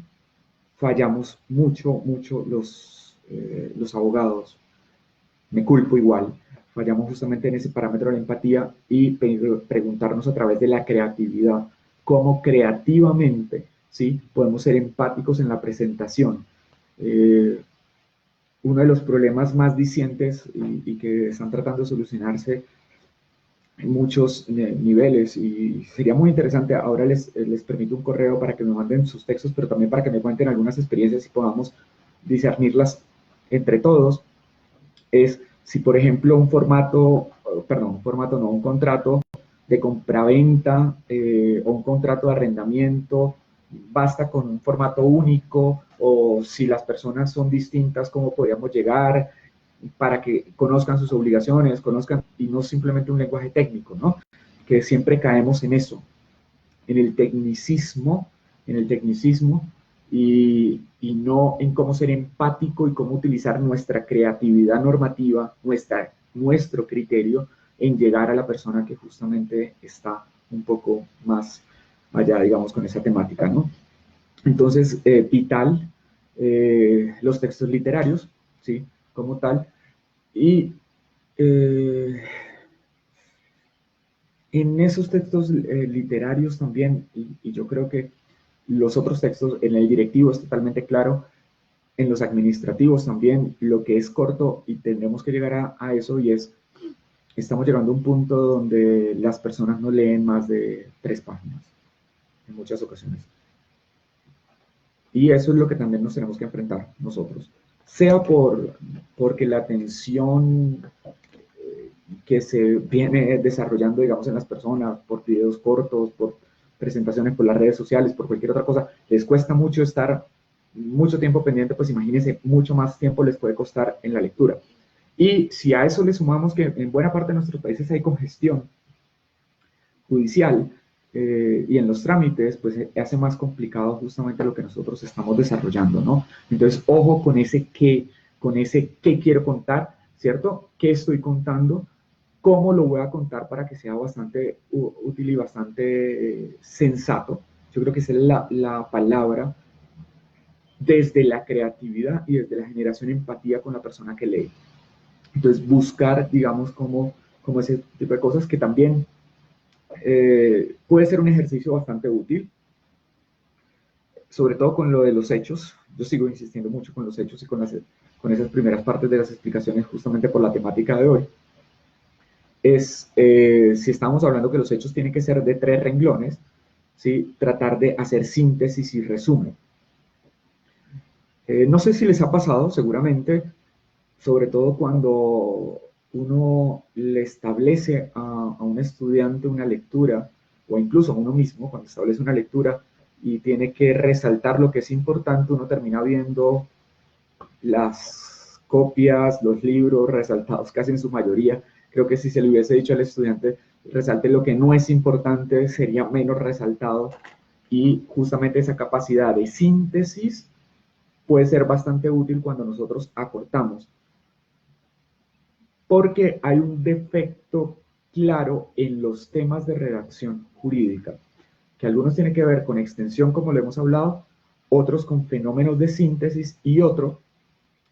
fallamos mucho los abogados, me culpo igual, fallamos justamente en ese parámetro de la empatía y preguntarnos a través de la creatividad, cómo creativamente, ¿sí?, podemos ser empáticos en la presentación. Uno de los problemas más dicientes y que están tratando de solucionarse en muchos niveles, y sería muy interesante, ahora les permito un correo para que me manden sus textos, pero también para que me cuenten algunas experiencias y podamos discernirlas entre todos, es si, por ejemplo, un contrato de compraventa o un contrato de arrendamiento basta con un formato único, o si las personas son distintas, cómo podríamos llegar para que conozcan sus obligaciones, conozcan, y no simplemente un lenguaje técnico, ¿no? Que siempre caemos en eso, en el tecnicismo y no en cómo ser empático y cómo utilizar nuestra creatividad normativa, nuestro criterio en llegar a la persona que justamente está un poco más allá, digamos, con esa temática, ¿no? Entonces, vital, los textos literarios, ¿sí? Como tal. Y en esos textos literarios también, y yo creo que los otros textos, en el directivo es totalmente claro, en los administrativos también, lo que es corto, y tendremos que llegar a eso, y es, estamos llegando a un punto donde las personas no leen más de 3 páginas, en muchas ocasiones. Y eso es lo que también nos tenemos que enfrentar nosotros, sea porque la atención que se viene desarrollando, digamos, en las personas, por videos cortos, por presentaciones por las redes sociales, por cualquier otra cosa, les cuesta mucho estar mucho tiempo pendiente, pues imagínense, mucho más tiempo les puede costar en la lectura. Y si a eso le sumamos que en buena parte de nuestros países hay congestión judicial y en los trámites, pues hace más complicado justamente lo que nosotros estamos desarrollando, ¿no? Entonces, ojo con ese qué quiero contar, ¿cierto? ¿Qué estoy contando? ¿Cómo lo voy a contar para que sea bastante útil y bastante sensato? Yo creo que esa es la palabra, desde la creatividad y desde la generación de empatía con la persona que lee. Entonces, buscar, digamos, como ese tipo de cosas que también puede ser un ejercicio bastante útil, sobre todo con lo de los hechos. Yo sigo insistiendo mucho con los hechos y con esas primeras partes de las explicaciones justamente por la temática de hoy. Si estamos hablando que los hechos tienen que ser de 3 renglones, ¿sí?, tratar de hacer síntesis y resumen. No sé si les ha pasado, seguramente, sobre todo cuando uno le establece a un estudiante una lectura, o incluso a uno mismo, cuando establece una lectura y tiene que resaltar lo que es importante, uno termina viendo las copias, los libros resaltados casi en su mayoría. Creo que si se le hubiese dicho al estudiante, resalte lo que no es importante, sería menos resaltado, y justamente esa capacidad de síntesis puede ser bastante útil cuando nosotros acortamos, porque hay un defecto claro en los temas de redacción jurídica, que algunos tienen que ver con extensión, como lo hemos hablado, otros con fenómenos de síntesis, y otro,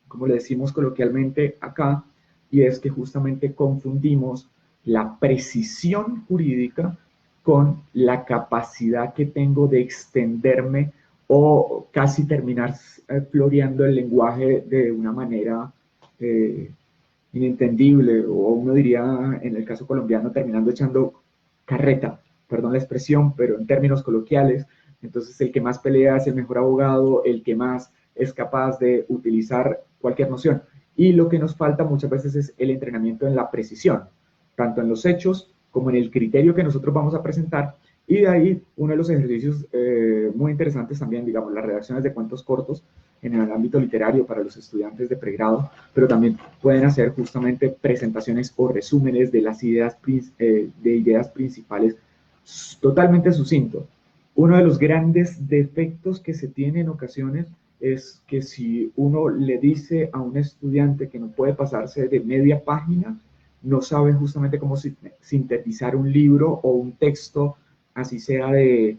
como le decimos coloquialmente acá, y es que justamente confundimos la precisión jurídica con la capacidad que tengo de extenderme o casi terminar floreando el lenguaje de una manera inentendible, o uno diría, en el caso colombiano, terminando echando carreta, perdón la expresión, pero en términos coloquiales, Entonces, el que más pelea es el mejor abogado, el que más es capaz de utilizar cualquier noción. Y lo que nos falta muchas veces es el entrenamiento en la precisión, tanto en los hechos como en el criterio que nosotros vamos a presentar. Y de ahí uno de los ejercicios muy interesantes también, digamos, las redacciones de cuentos cortos en el ámbito literario para los estudiantes de pregrado, pero también pueden hacer justamente presentaciones o resúmenes de las ideas, de ideas principales totalmente sucinto. Uno de los grandes defectos que se tiene en ocasiones es que si uno le dice a un estudiante que no puede pasarse de media página, no sabe justamente cómo sintetizar un libro o un texto, así sea de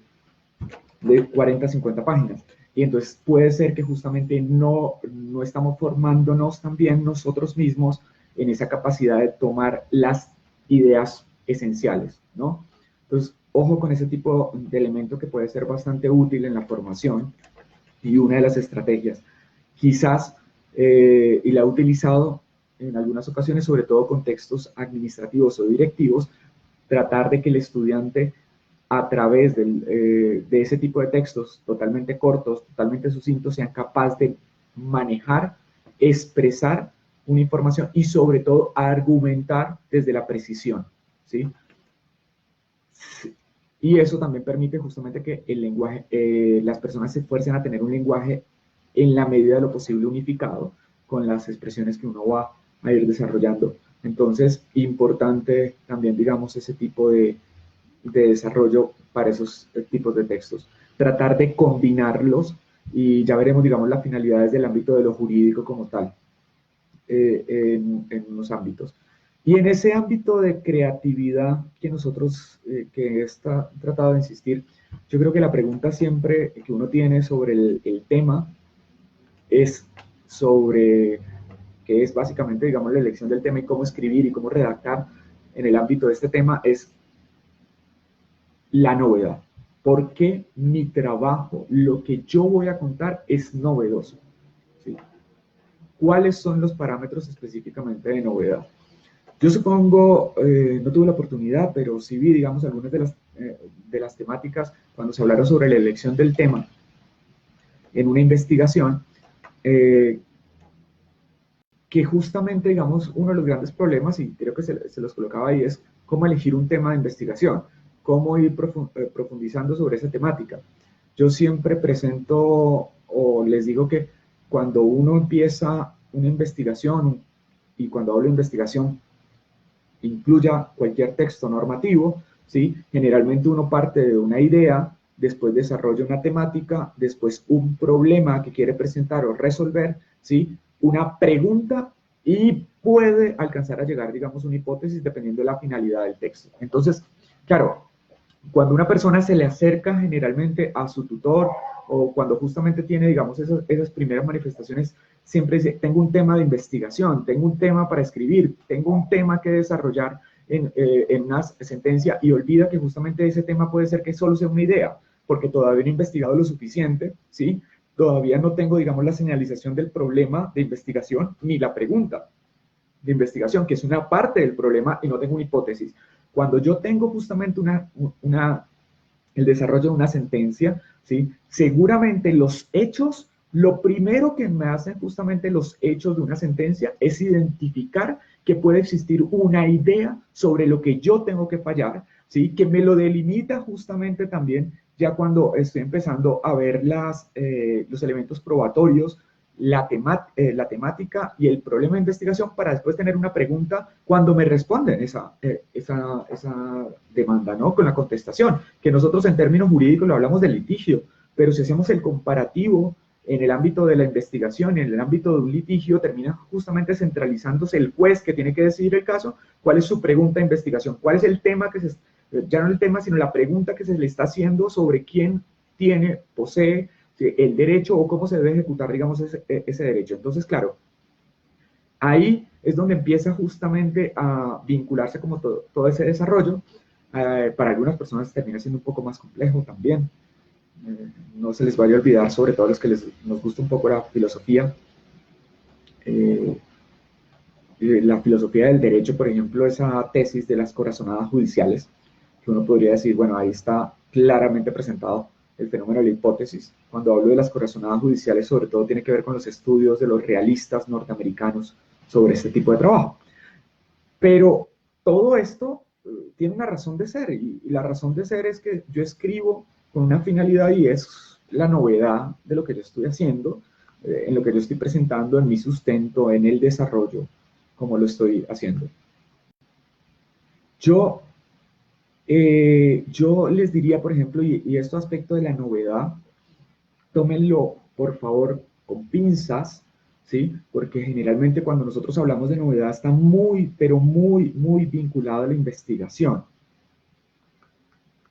40, 50 páginas. Y entonces puede ser que justamente no estamos formándonos también nosotros mismos en esa capacidad de tomar las ideas esenciales, ¿no? Entonces, ojo con ese tipo de elemento que puede ser bastante útil en la formación. Y una de las estrategias, quizás, y la he utilizado en algunas ocasiones, sobre todo con textos administrativos o directivos, tratar de que el estudiante a través de ese tipo de textos totalmente cortos, totalmente sucintos, sean capaces de manejar, expresar una información y sobre todo argumentar desde la precisión, ¿sí? Y eso también permite justamente que el lenguaje, las personas se esfuercen a tener un lenguaje en la medida de lo posible unificado con las expresiones que uno va a ir desarrollando. Entonces, importante también, digamos, ese tipo de desarrollo para esos tipos de textos. Tratar de combinarlos y ya veremos, digamos, las finalidades del ámbito de lo jurídico como tal, en unos ámbitos. Y en ese ámbito de creatividad que nosotros, que está tratado de insistir, yo creo que la pregunta siempre que uno tiene sobre el tema es sobre, que es básicamente, digamos, la elección del tema y cómo escribir y cómo redactar en el ámbito de este tema, es la novedad. ¿Por qué mi trabajo, lo que yo voy a contar, es novedoso? ¿Sí? ¿Cuáles son los parámetros específicamente de novedad? Yo supongo, no tuve la oportunidad, pero sí vi, digamos, algunas de las temáticas cuando se hablaron sobre la elección del tema en una investigación, que justamente, digamos, uno de los grandes problemas, y creo que se los colocaba ahí, es cómo elegir un tema de investigación, cómo ir profundizando sobre esa temática. Yo siempre presento o les digo que cuando uno empieza una investigación, y cuando hablo de investigación, incluya cualquier texto normativo, ¿sí? Generalmente uno parte de una idea, después desarrolla una temática, después un problema que quiere presentar o resolver, ¿sí? Una pregunta y puede alcanzar a llegar, digamos, a una hipótesis dependiendo de la finalidad del texto. Entonces, claro, cuando una persona se le acerca generalmente a su tutor o cuando justamente tiene, digamos, esas primeras manifestaciones, siempre dice, tengo un tema de investigación, tengo un tema para escribir, tengo un tema que desarrollar en una sentencia y olvida que justamente ese tema puede ser que solo sea una idea, porque todavía no he investigado lo suficiente, ¿sí? Todavía no tengo, digamos, la señalización del problema de investigación ni la pregunta de investigación, que es una parte del problema y no tengo una hipótesis. Cuando yo tengo justamente el desarrollo de una sentencia, ¿sí? Seguramente los hechos, lo primero que me hacen justamente los hechos de una sentencia es identificar que puede existir una idea sobre lo que yo tengo que fallar, ¿sí? Que me lo delimita justamente también ya cuando estoy empezando a ver los elementos probatorios, la temática y el problema de investigación para después tener una pregunta cuando me responden esa demanda, ¿no? Con la contestación, que nosotros en términos jurídicos lo hablamos de litigio, pero si hacemos el comparativo en el ámbito de la investigación, en el ámbito de un litigio, termina justamente centralizándose el juez que tiene que decidir el caso, cuál es su pregunta de investigación, cuál es el tema que ya no el tema, sino la pregunta que se le está haciendo sobre quién posee el derecho o cómo se debe ejecutar, digamos, ese derecho. Entonces, claro, ahí es donde empieza justamente a vincularse como todo ese desarrollo. Para algunas personas termina siendo un poco más complejo también. No se les vaya a olvidar, sobre todo a los que nos gusta un poco la filosofía. La filosofía del derecho, por ejemplo, esa tesis de las corazonadas judiciales, que uno podría decir, bueno, ahí está claramente presentado el fenómeno de la hipótesis. Cuando hablo de las corazonadas judiciales, sobre todo tiene que ver con los estudios de los realistas norteamericanos sobre este tipo de trabajo. Pero todo esto tiene una razón de ser, y la razón de ser es que yo escribo con una finalidad, y es la novedad de lo que yo estoy haciendo, en lo que yo estoy presentando, en mi sustento, en el desarrollo, como lo estoy haciendo. Yo les diría, por ejemplo, y este aspecto de la novedad, tómenlo, por favor, con pinzas, ¿sí? Porque generalmente cuando nosotros hablamos de novedad está muy, pero muy, muy vinculado a la investigación.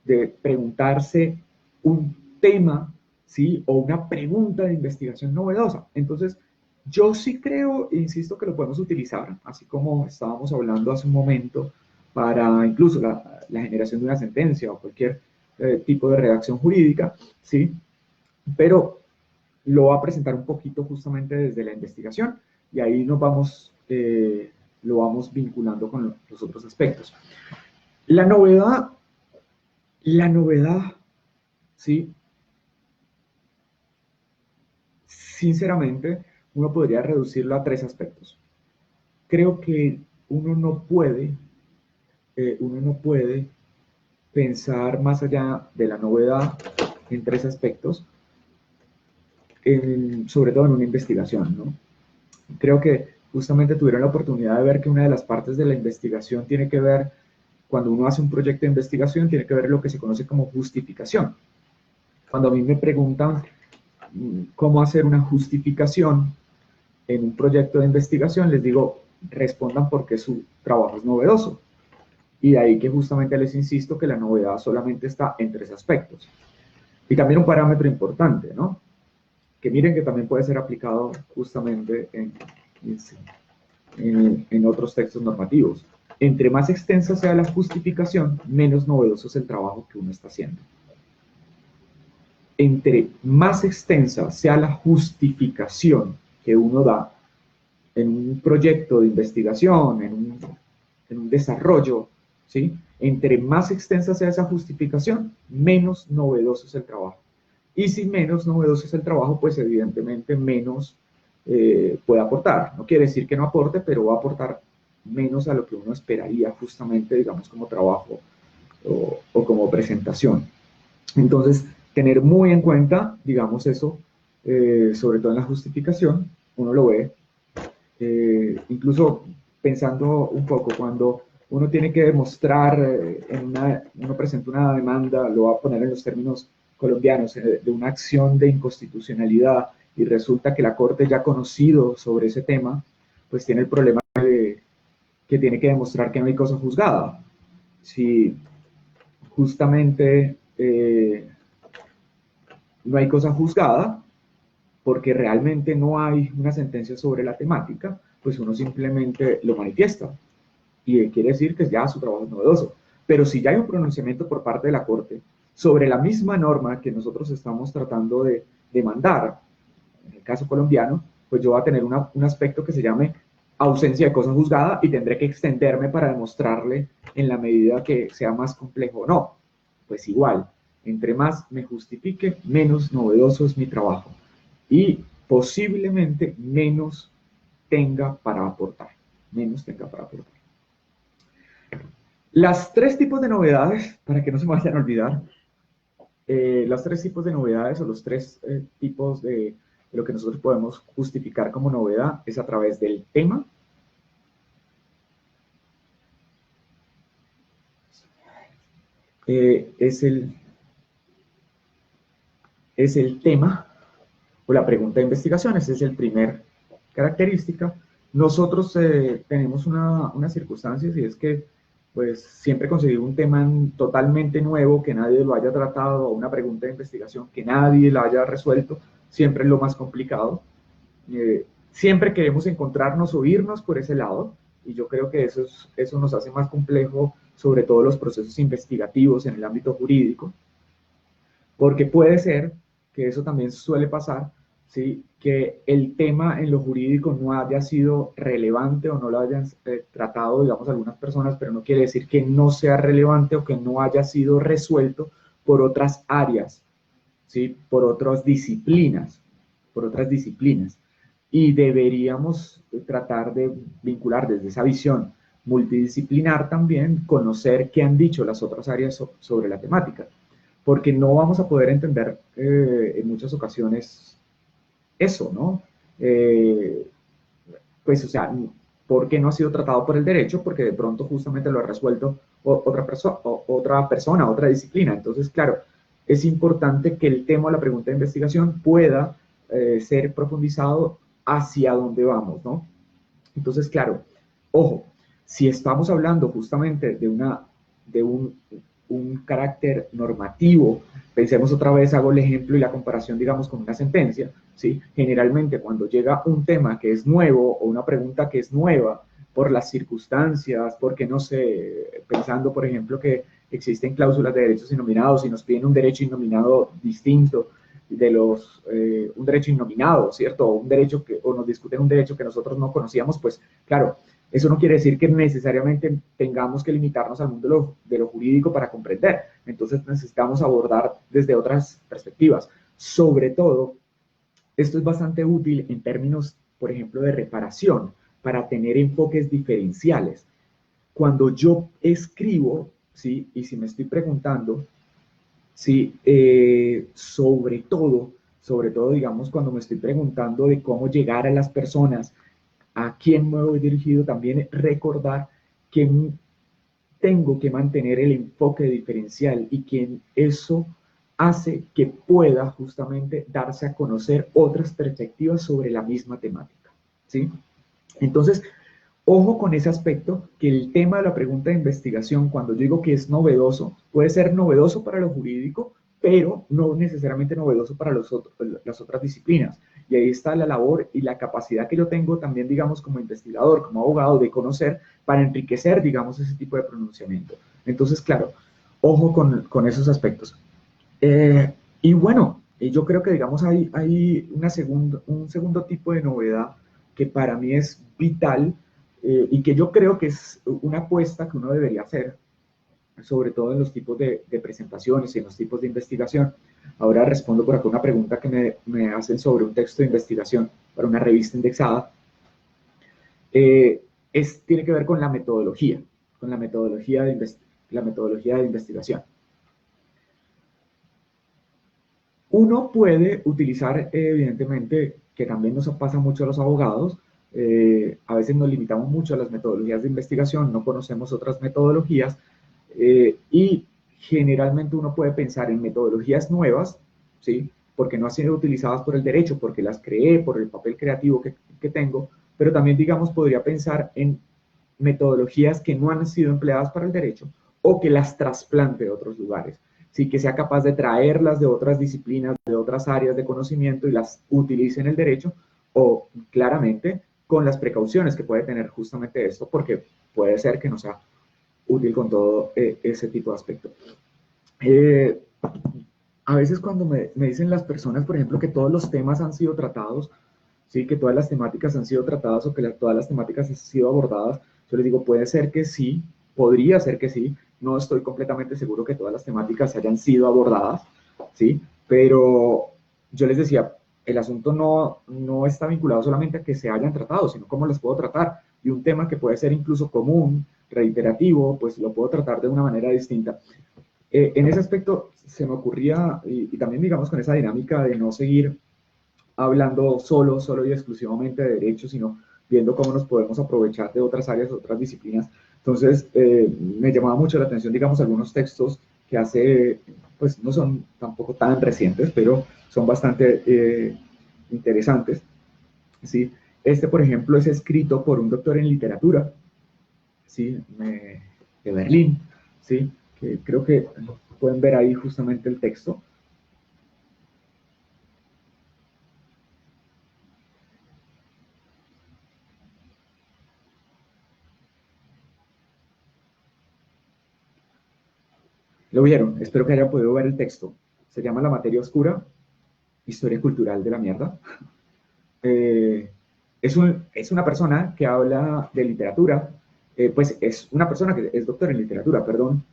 De preguntarse un tema, ¿sí? O una pregunta de investigación novedosa. Entonces, yo sí creo, e insisto, que lo podemos utilizar, así como estábamos hablando hace un momento, para incluso la generación de una sentencia o cualquier tipo de redacción jurídica, ¿sí? Pero lo va a presentar un poquito justamente desde la investigación, y ahí nos vamos, lo vamos vinculando con los otros aspectos. La novedad, ¿sí? Sinceramente, uno podría reducirlo a 3 aspectos. Creo que uno no puede pensar más allá de la novedad en 3 aspectos, sobre todo en una investigación, ¿no? Creo que justamente tuvieron la oportunidad de ver que una de las partes de la investigación tiene que ver, cuando uno hace un proyecto de investigación, tiene que ver lo que se conoce como justificación. Cuando a mí me preguntan cómo hacer una justificación en un proyecto de investigación, les digo, respondan porque su trabajo es novedoso. Y de ahí que justamente les insisto que la novedad solamente está en 3 aspectos. Y también un parámetro importante, ¿no? Que miren que también puede ser aplicado justamente en otros textos normativos. Entre más extensa sea la justificación, menos novedoso es el trabajo que uno está haciendo. Entre más extensa sea la justificación que uno da en un proyecto de investigación, en un desarrollo, ¿sí? Entre más extensa sea esa justificación, menos novedoso es el trabajo. Y si menos novedoso es el trabajo, pues evidentemente menos puede aportar. No quiere decir que no aporte, pero va a aportar menos a lo que uno esperaría justamente, digamos, como trabajo o como presentación. Entonces, tener muy en cuenta, digamos, eso, sobre todo en la justificación, uno lo ve, incluso pensando un poco, cuando uno tiene que demostrar, uno presenta una demanda, lo va a poner en los términos colombianos, de una acción de inconstitucionalidad, y resulta que la Corte ya ha conocido sobre ese tema, pues tiene el problema de que tiene que demostrar que no hay cosa juzgada. Si justamente no hay cosa juzgada, porque realmente no hay una sentencia sobre la temática, pues uno simplemente lo manifiesta. Y quiere decir que ya su trabajo es novedoso. Pero si ya hay un pronunciamiento por parte de la Corte sobre la misma norma que nosotros estamos tratando de demandar, en el caso colombiano, pues yo voy a tener un aspecto que se llame ausencia de cosa juzgada, y tendré que extenderme para demostrarle en la medida que sea más complejo o no. Pues igual, entre más me justifique, menos novedoso es mi trabajo, y posiblemente menos tenga para aportar. Menos tenga para aportar. Las 3 tipos de novedades, para que no se me vayan a olvidar, los 3 tipos de novedades, o los 3 tipos de lo que nosotros podemos justificar como novedad, es a través del tema, es el tema o la pregunta de investigación. Esa es el primer característica. Nosotros tenemos una circunstancia, y es que pues siempre conseguir un tema totalmente nuevo, que nadie lo haya tratado, o una pregunta de investigación que nadie la haya resuelto, siempre es lo más complicado. Siempre queremos encontrarnos o irnos por ese lado, y yo creo que eso nos hace más complejo, sobre todo los procesos investigativos en el ámbito jurídico, porque puede ser que eso también suele pasar, ¿sí? Que el tema en lo jurídico no haya sido relevante, o no lo hayan tratado, digamos, algunas personas, pero no quiere decir que no sea relevante o que no haya sido resuelto por otras áreas ¿sí? Por otras disciplinas, y deberíamos tratar de vincular desde esa visión multidisciplinar también, conocer qué han dicho las otras áreas sobre la temática, porque no vamos a poder entender en muchas ocasiones eso, ¿no? Pues, o sea, ¿por qué no ha sido tratado por el derecho? Porque de pronto justamente lo ha resuelto otra persona, otra disciplina. Entonces, claro, es importante que el tema o la pregunta de investigación pueda ser profundizado hacia dónde vamos, ¿no? Entonces, claro, ojo, si estamos hablando justamente de un carácter normativo, pensemos otra vez, hago el ejemplo y la comparación, digamos, con una sentencia, ¿sí? Generalmente cuando llega un tema que es nuevo o una pregunta que es nueva por las circunstancias, porque no sé, pensando, por ejemplo, que existen cláusulas de derechos innominados y nos piden un derecho innominado distinto, un derecho innominado, ¿cierto? O nos discuten un derecho que nosotros no conocíamos, pues claro, eso no quiere decir que necesariamente tengamos que limitarnos al mundo de lo jurídico para comprender. Entonces necesitamos abordar desde otras perspectivas. Sobre todo, esto es bastante útil en términos, por ejemplo, de reparación, para tener enfoques diferenciales. Cuando yo escribo, ¿sí? Y si me estoy preguntando, sí, sobre todo, digamos, cuando me estoy preguntando de cómo llegar a las personas, a quién me voy dirigido, también recordar que tengo que mantener el enfoque diferencial y que eso hace que pueda justamente darse a conocer otras perspectivas sobre la misma temática, ¿sí? Entonces, ojo con ese aspecto, que el tema de la pregunta de investigación, cuando yo digo que es novedoso, puede ser novedoso para lo jurídico, pero no necesariamente novedoso para las otras disciplinas. Y ahí está la labor y la capacidad que yo tengo también, digamos, como investigador, como abogado, de conocer para enriquecer, digamos, ese tipo de pronunciamiento. Entonces, claro, ojo con esos aspectos. Y bueno, yo creo que, digamos, hay un segundo tipo de novedad que para mí es vital y que yo creo que es una apuesta que uno debería hacer, sobre todo en los tipos de presentaciones y en los tipos de investigación. Ahora respondo por acá una pregunta que me hacen sobre un texto de investigación para una revista indexada. Tiene que ver con la metodología de investigación. Uno puede utilizar, evidentemente, que también nos pasa mucho a los abogados, a veces nos limitamos mucho a las metodologías de investigación, no conocemos otras metodologías, y generalmente uno puede pensar en metodologías nuevas, ¿sí? Porque no han sido utilizadas por el derecho, porque las creé, por el papel creativo que tengo, pero también, digamos, podría pensar en metodologías que no han sido empleadas para el derecho o que las trasplante de otros lugares. Sí, que sea capaz de traerlas de otras disciplinas, de otras áreas de conocimiento y las utilice en el derecho, o claramente con las precauciones que puede tener justamente esto, porque puede ser que no sea útil con todo ese tipo de aspecto. Eh, a veces cuando me dicen las personas, por ejemplo, que todos los temas han sido tratados, ¿sí? Que todas las temáticas han sido tratadas o que todas las temáticas han sido abordadas, yo les digo, puede ser que sí, podría ser que sí, no estoy completamente seguro que todas las temáticas hayan sido abordadas, ¿sí? Pero yo les decía, el asunto no está vinculado solamente a que se hayan tratado, sino cómo las puedo tratar. Y un tema que puede ser incluso común, reiterativo, pues lo puedo tratar de una manera distinta. En ese aspecto se me ocurría, y también digamos con esa dinámica de no seguir hablando solo y exclusivamente de derecho, sino viendo cómo nos podemos aprovechar de otras áreas, otras disciplinas. Entonces, me llamaba mucho la atención, digamos, algunos textos que pues no son tampoco tan recientes, pero son bastante interesantes. ¿Sí? Este, por ejemplo, es escrito por un doctor en literatura, ¿sí? De Berlín, ¿sí? Que creo que pueden ver ahí justamente el texto. Lo vieron, espero que hayan podido ver el texto. Se llama La materia oscura, historia cultural de la mierda. Eh, es una persona que habla de literatura, pues es una persona que es doctor en literatura, perdón,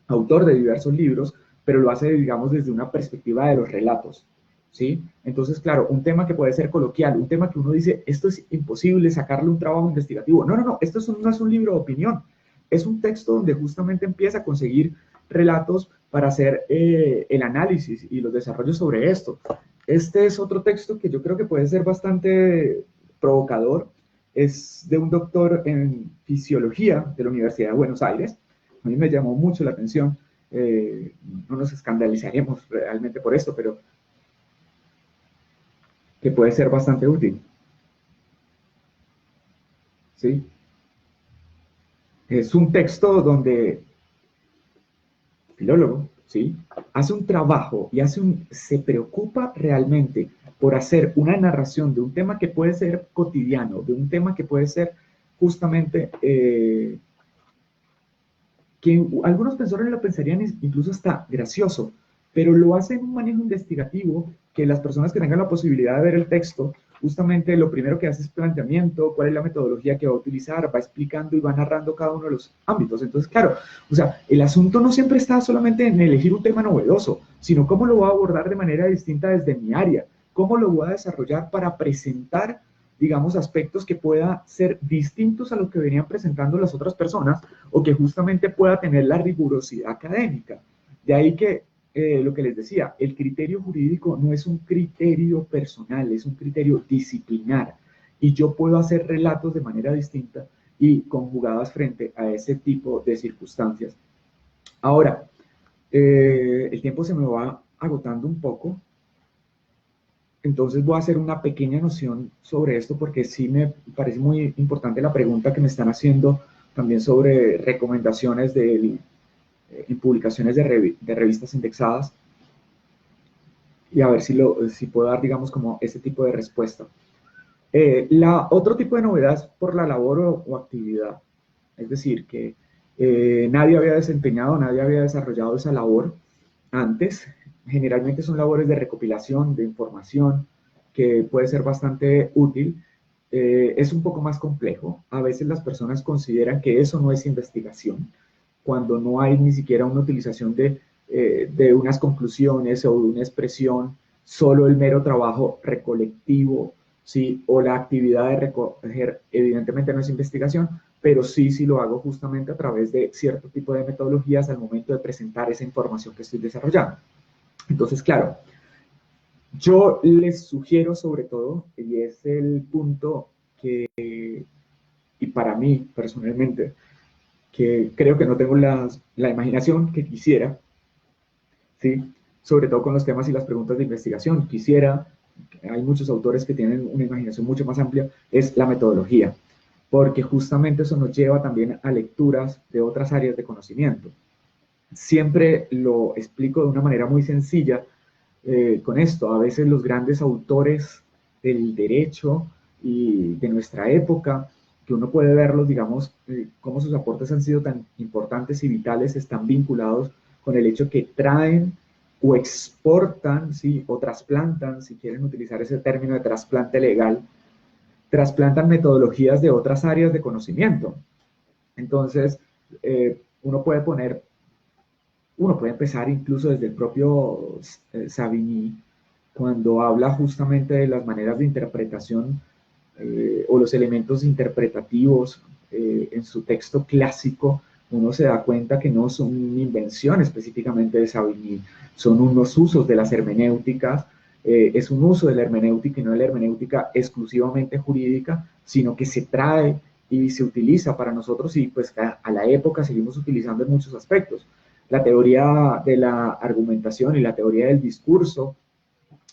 autor de diversos libros, pero lo hace, digamos, desde una perspectiva de los relatos, ¿sí? Entonces, claro, un tema que puede ser coloquial, un tema que uno dice, esto es imposible sacarle un trabajo investigativo. No, no, no, esto no es un libro de opinión, es un texto donde justamente empieza a conseguir relatos para hacer el análisis y los desarrollos sobre esto. Este es otro texto que yo creo que puede ser bastante provocador. Es de un doctor en fisiología de la Universidad de Buenos Aires. A mí me llamó mucho la atención. No nos escandalizaremos realmente por esto, pero que puede ser bastante útil. ¿Sí? Es un texto donde el filólogo, ¿sí?, hace un trabajo y se preocupa realmente por hacer una narración de un tema que puede ser cotidiano, de un tema que puede ser justamente que algunos pensadores lo pensarían incluso hasta gracioso, pero lo hace en un manejo investigativo que las personas que tengan la posibilidad de ver el texto, justamente lo primero que hace es planteamiento, cuál es la metodología que va a utilizar, va explicando y va narrando cada uno de los ámbitos. Entonces, claro, o sea, el asunto no siempre está solamente en elegir un tema novedoso, sino cómo lo voy a abordar de manera distinta desde mi área, cómo lo voy a desarrollar para presentar, digamos, aspectos que puedan ser distintos a lo que venían presentando las otras personas o que justamente pueda tener la rigurosidad académica. De ahí que lo que les decía, el criterio jurídico no es un criterio personal, es un criterio disciplinar. Y yo puedo hacer relatos de manera distinta y conjugadas frente a ese tipo de circunstancias. Ahora, el tiempo se me va agotando un poco, entonces voy a hacer una pequeña noción sobre esto porque sí me parece muy importante la pregunta que me están haciendo también sobre recomendaciones en publicaciones de revistas indexadas y a ver si puedo dar, digamos, como ese tipo de respuesta. Otro tipo de novedad es por la labor o actividad, es decir, que nadie había desempeñado, nadie había desarrollado esa labor antes. Generalmente son labores de recopilación de información que puede ser bastante útil. Es un poco más complejo. A veces las personas consideran que eso no es investigación, cuando no hay ni siquiera una utilización de unas conclusiones o de una expresión, solo el mero trabajo recolectivo, ¿sí? O la actividad de recoger, evidentemente no es investigación, pero sí lo hago justamente a través de cierto tipo de metodologías al momento de presentar esa información que estoy desarrollando. Entonces, claro, yo les sugiero sobre todo, y es el punto que, y para mí personalmente, que creo que no tengo la imaginación que quisiera, ¿sí? Sobre todo con los temas y las preguntas de investigación. Quisiera, hay muchos autores que tienen una imaginación mucho más amplia, es la metodología, porque justamente eso nos lleva también a lecturas de otras áreas de conocimiento. Siempre lo explico de una manera muy sencilla con esto. A veces los grandes autores del derecho y de nuestra época, que uno puede verlos, digamos, cómo sus aportes han sido tan importantes y vitales, están vinculados con el hecho que traen o exportan, ¿sí?, o trasplantan, si quieren utilizar ese término de trasplante legal, trasplantan metodologías de otras áreas de conocimiento. Entonces, uno puede empezar incluso desde el propio Savigny, cuando habla justamente de las maneras de interpretación o los elementos interpretativos en su texto clásico. Uno se da cuenta que no son una invención específicamente de Savigny, son unos usos de las hermenéuticas, es un uso de la hermenéutica y no de la hermenéutica exclusivamente jurídica, sino que se trae y se utiliza para nosotros y pues a la época seguimos utilizando en muchos aspectos. La teoría de la argumentación y la teoría del discurso,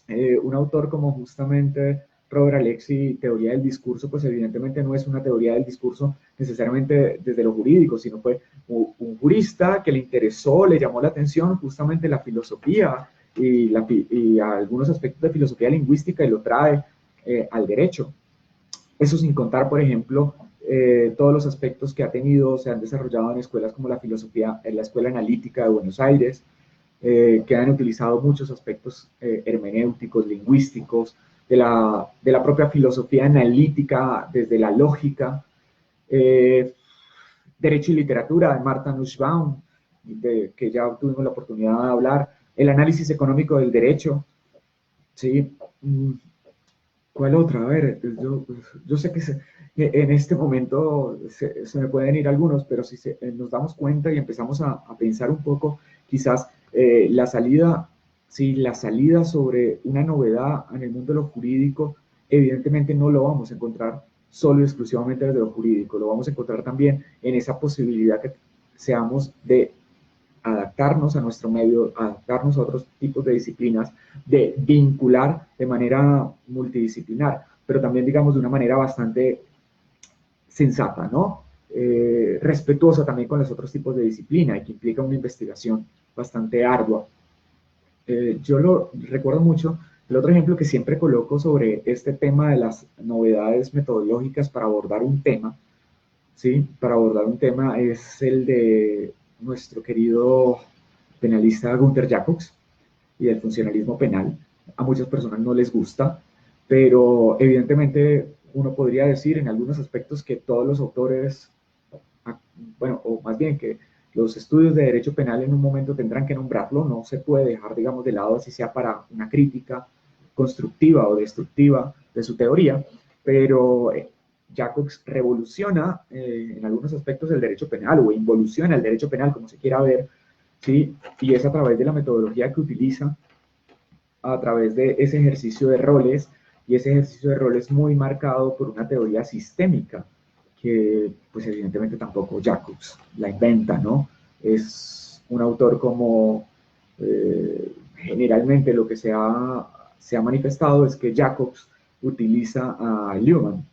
un autor como justamente Robert Alexy, teoría del discurso, pues evidentemente no es una teoría del discurso necesariamente desde lo jurídico, sino fue un jurista que le interesó, le llamó la atención justamente la filosofía y algunos aspectos de filosofía lingüística y lo trae al derecho. Eso sin contar, por ejemplo, todos los aspectos que ha tenido, se han desarrollado en escuelas como la filosofía, en la Escuela Analítica de Buenos Aires, que han utilizado muchos aspectos hermenéuticos, lingüísticos, de la propia filosofía analítica, desde la lógica, Derecho y Literatura de Martha Nussbaum, que ya tuvimos la oportunidad de hablar, el análisis económico del derecho, ¿sí? ¿Cuál otra? A ver, yo sé que en este momento se me pueden ir algunos, pero si nos damos cuenta y empezamos a pensar un poco, quizás la salida, sí, la salida sobre una novedad en el mundo de lo jurídico, evidentemente no lo vamos a encontrar solo y exclusivamente desde lo jurídico, lo vamos a encontrar también en esa posibilidad que seamos de adaptarnos a nuestro medio, adaptarnos a otros tipos de disciplinas, de vincular de manera multidisciplinar, pero también, digamos, de una manera bastante sensata, ¿no? Respetuosa también con los otros tipos de disciplina y que implica una investigación bastante ardua. Yo lo recuerdo mucho. El otro ejemplo que siempre coloco sobre este tema de las novedades metodológicas para abordar un tema, ¿sí? Para abordar un tema es el de nuestro querido penalista Gunther Jacobs y del funcionalismo penal. A muchas personas no les gusta, pero evidentemente uno podría decir en algunos aspectos que todos los autores, bueno, o más bien que los estudios de derecho penal en un momento tendrán que nombrarlo, no se puede dejar, digamos, de lado, así sea para una crítica constructiva o destructiva de su teoría, pero Jacobs revoluciona en algunos aspectos el derecho penal o involuciona el derecho penal, como se quiera ver, ¿sí? Y es a través de la metodología que utiliza, a través de ese ejercicio de roles, y ese ejercicio de roles muy marcado por una teoría sistémica, que pues evidentemente tampoco Jacobs la inventa, ¿no? Es un autor como generalmente lo que se ha manifestado es que Jacobs utiliza a Luhmann,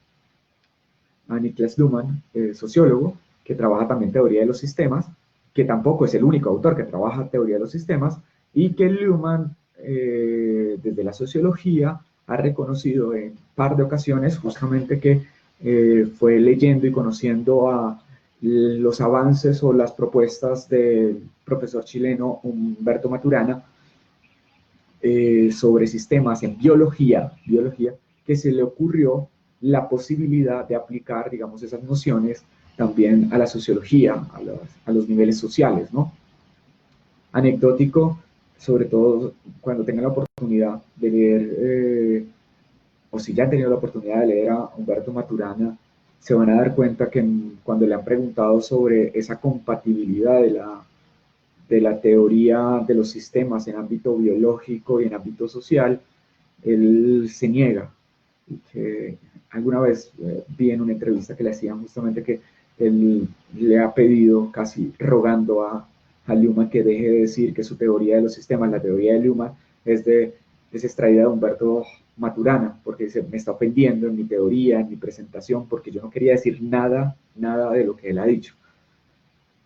a Niklas Luhmann, sociólogo, que trabaja también teoría de los sistemas, que tampoco es el único autor que trabaja teoría de los sistemas, y que Luhmann, desde la sociología, ha reconocido en un par de ocasiones justamente que fue leyendo y conociendo a los avances o las propuestas del profesor chileno Humberto Maturana sobre sistemas en biología, que se le ocurrió la posibilidad de aplicar, digamos, esas nociones también a la sociología, a los niveles sociales, ¿no? Anecdótico, sobre todo cuando tengan la oportunidad de leer, o si ya han tenido la oportunidad de leer a Humberto Maturana, se van a dar cuenta que cuando le han preguntado sobre esa compatibilidad de la teoría de los sistemas en ámbito biológico y en ámbito social, él se niega. Y que alguna vez vi en una entrevista que le hacían justamente que él le ha pedido, casi rogando a Luhmann que deje de decir que su teoría de los sistemas, la teoría de Luhmann, es extraída de Humberto Maturana, porque se me está ofendiendo en mi teoría, en mi presentación, porque yo no quería decir nada de lo que él ha dicho.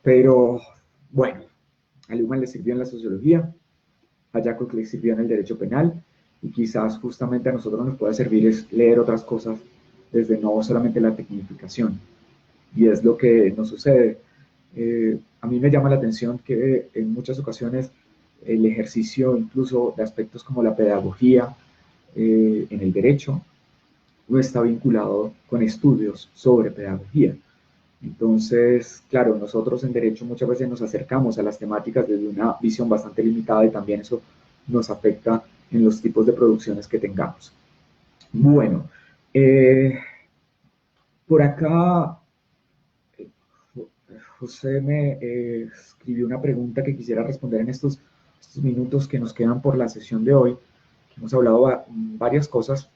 Pero bueno, a Luhmann le sirvió en la sociología, a Jacobs le sirvió en el derecho penal, y quizás justamente a nosotros nos pueda servir es leer otras cosas desde no solamente la tecnificación. Y es lo que nos sucede. A mí me llama la atención que en muchas ocasiones el ejercicio incluso de aspectos como la pedagogía en el derecho no está vinculado con estudios sobre pedagogía. Entonces, claro, nosotros en derecho muchas veces nos acercamos a las temáticas desde una visión bastante limitada y también eso nos afecta en los tipos de producciones que tengamos. Bueno, por acá José me escribió una pregunta que quisiera responder en estos minutos que nos quedan por la sesión de hoy. Hemos hablado varias cosas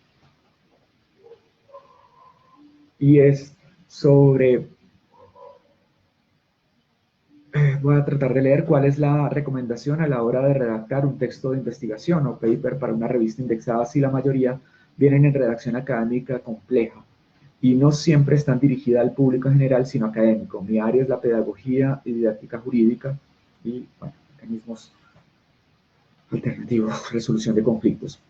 y es sobre voy a tratar de leer cuál es la recomendación a la hora de redactar un texto de investigación o paper para una revista indexada si la mayoría vienen en redacción académica compleja y no siempre están dirigidas al público en general, sino académico. Mi área es la pedagogía y didáctica jurídica y bueno, mecanismos alternativos, resolución de conflictos.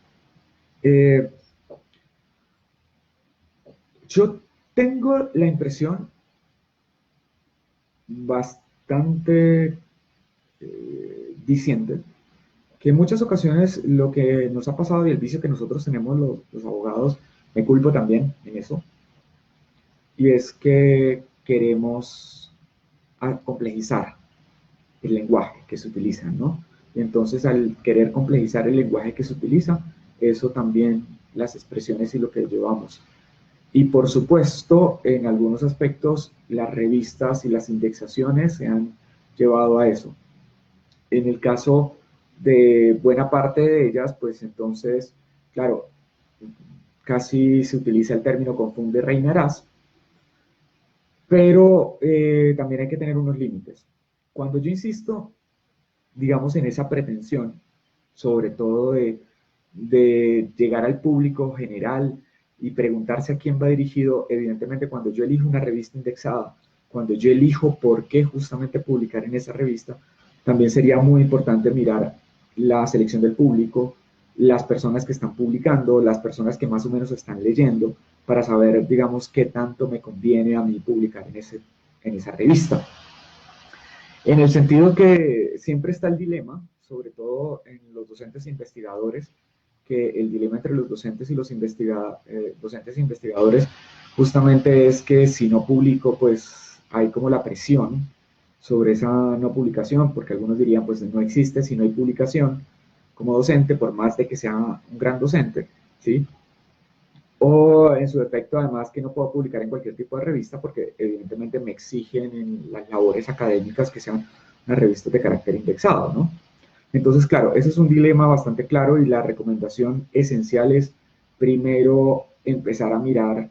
Yo tengo la impresión bastante diciente que en muchas ocasiones lo que nos ha pasado y el vicio que nosotros tenemos los abogados, me culpo también en eso, y es que queremos complejizar el lenguaje que se utiliza, ¿no? Y entonces al querer complejizar el lenguaje que se utiliza, eso también, las expresiones y lo que llevamos. Y por supuesto, en algunos aspectos, las revistas y las indexaciones se han llevado a eso. En el caso de buena parte de ellas, pues entonces, claro, casi se utiliza el término confunde reinarás, pero también hay que tener unos límites. Cuando yo insisto, digamos, en esa pretensión, sobre todo de llegar al público general y preguntarse a quién va dirigido, evidentemente cuando yo elijo una revista indexada, cuando yo elijo por qué justamente publicar en esa revista, también sería muy importante mirar la selección del público, las personas que están publicando, las personas que más o menos están leyendo, para saber, digamos, qué tanto me conviene a mí publicar en esa revista. En el sentido que siempre está el dilema, sobre todo en los docentes e investigadores, que el dilema entre los docentes y los docentes e investigadores justamente es que si no publico, pues hay como la presión sobre esa no publicación, porque algunos dirían, pues no existe si no hay publicación como docente, por más de que sea un gran docente, ¿sí? O en su defecto, además, que no puedo publicar en cualquier tipo de revista porque evidentemente me exigen en las labores académicas que sean unas revistas de carácter indexado, ¿no? Entonces, claro, ese es un dilema bastante claro y la recomendación esencial es primero empezar a mirar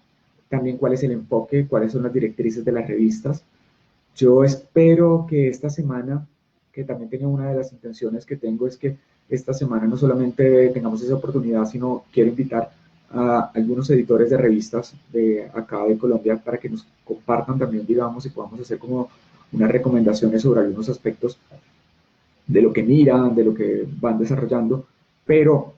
también cuál es el enfoque, cuáles son las directrices de las revistas. Yo espero que esta semana, que también tengo una de las intenciones que tengo, es que esta semana no solamente tengamos esa oportunidad, sino quiero invitar a algunos editores de revistas de acá de Colombia para que nos compartan también, digamos, y podamos hacer como unas recomendaciones sobre algunos aspectos de lo que miran, de lo que van desarrollando, pero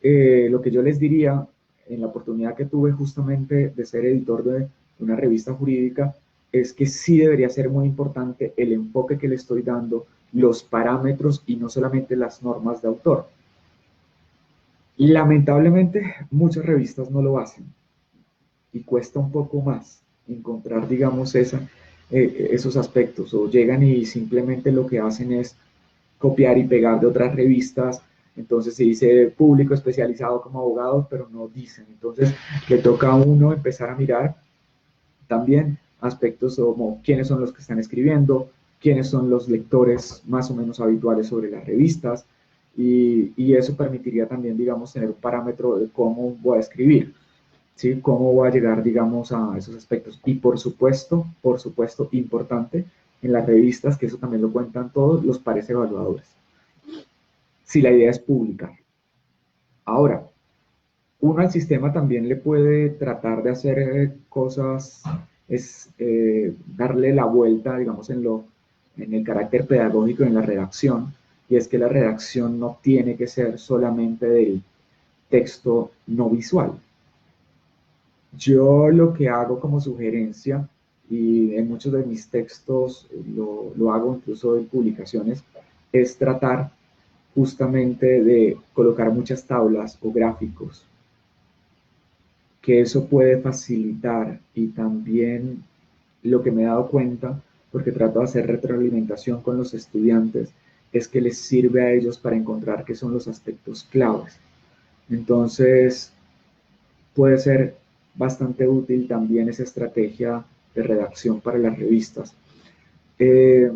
lo que yo les diría en la oportunidad que tuve justamente de ser editor de una revista jurídica es que sí debería ser muy importante el enfoque que le estoy dando, los parámetros y no solamente las normas de autor. Y lamentablemente muchas revistas no lo hacen y cuesta un poco más encontrar, digamos, esos aspectos o llegan y simplemente lo que hacen es copiar y pegar de otras revistas. Entonces se dice público especializado como abogados, pero no dicen. Entonces le toca a uno empezar a mirar también aspectos como quiénes son los que están escribiendo, quiénes son los lectores más o menos habituales sobre las revistas, y eso permitiría también, digamos, tener un parámetro de cómo voy a escribir, ¿sí? Cómo voy a llegar, digamos, a esos aspectos. Y por supuesto, importante, en las revistas, que eso también lo cuentan todos, los pares evaluadores. Si la idea es publicar. Ahora, uno al sistema también le puede tratar de hacer cosas, es darle la vuelta, digamos, en el carácter pedagógico en la redacción, y es que la redacción no tiene que ser solamente del texto no visual. Yo lo que hago como sugerencia, y en muchos de mis textos lo hago incluso en publicaciones, es tratar justamente de colocar muchas tablas o gráficos, que eso puede facilitar y también lo que me he dado cuenta, porque trato de hacer retroalimentación con los estudiantes, es que les sirve a ellos para encontrar qué son los aspectos claves. Entonces, puede ser bastante útil también esa estrategia de redacción para las revistas. Eh,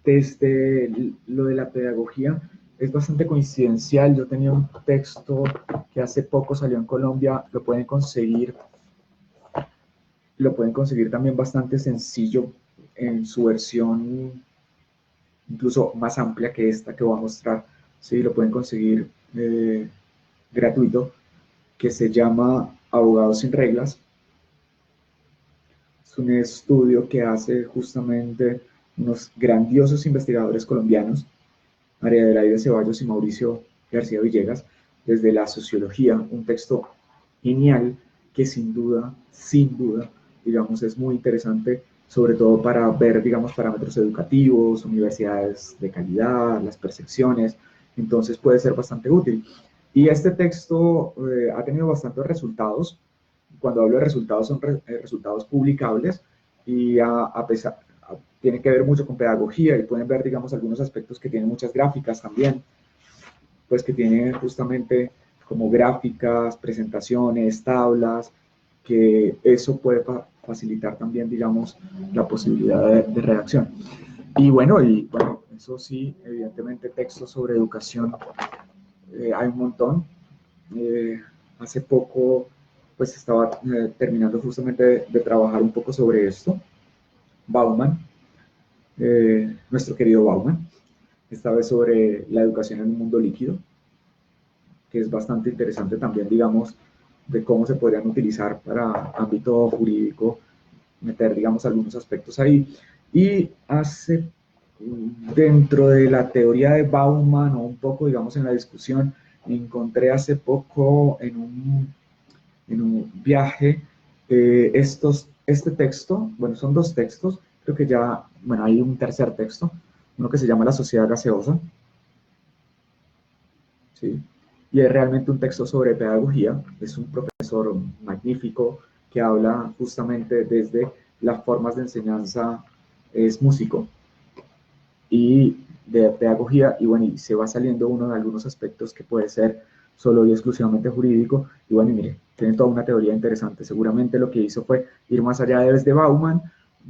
Desde lo de la pedagogía, es bastante coincidencial. Yo tenía un texto que hace poco salió en Colombia, lo pueden conseguir también bastante sencillo en su versión incluso más amplia que esta que voy a mostrar. Sí, lo pueden conseguir gratuito, que se llama Abogados sin Reglas. Es un estudio que hace justamente unos grandiosos investigadores colombianos, María Adelaida Ceballos y Mauricio García Villegas, desde la sociología, un texto genial que sin duda, digamos, es muy interesante, sobre todo para ver, digamos, parámetros educativos, universidades de calidad, las percepciones, entonces puede ser bastante útil. Y este texto ha tenido bastantes resultados. Cuando hablo de resultados, son resultados publicables, y tiene que ver mucho con pedagogía y pueden ver, digamos, algunos aspectos que tienen muchas gráficas también, pues que tiene justamente como gráficas, presentaciones, tablas, que eso puede facilitar también, digamos, la posibilidad de redacción. Y bueno, eso sí, evidentemente textos sobre educación hay un montón. Hace poco, pues estaba terminando justamente de trabajar un poco sobre esto. Bauman, nuestro querido Bauman, esta vez sobre la educación en un mundo líquido, que es bastante interesante también, digamos, de cómo se podrían utilizar para ámbito jurídico, meter, digamos, algunos aspectos ahí. Y dentro de la teoría de Bauman, o un poco, digamos, en la discusión, encontré hace poco en un viaje este texto, bueno, son dos textos, creo que ya, bueno, hay un tercer texto, uno que se llama La Sociedad Gaseosa, ¿sí? Y es realmente un texto sobre pedagogía, es un profesor magnífico que habla justamente desde las formas de enseñanza, es músico y de pedagogía, y bueno, y se va saliendo uno de algunos aspectos que puede ser solo y exclusivamente jurídico, y bueno, y mire, tiene toda una teoría interesante. Seguramente lo que hizo fue ir más allá desde Bauman,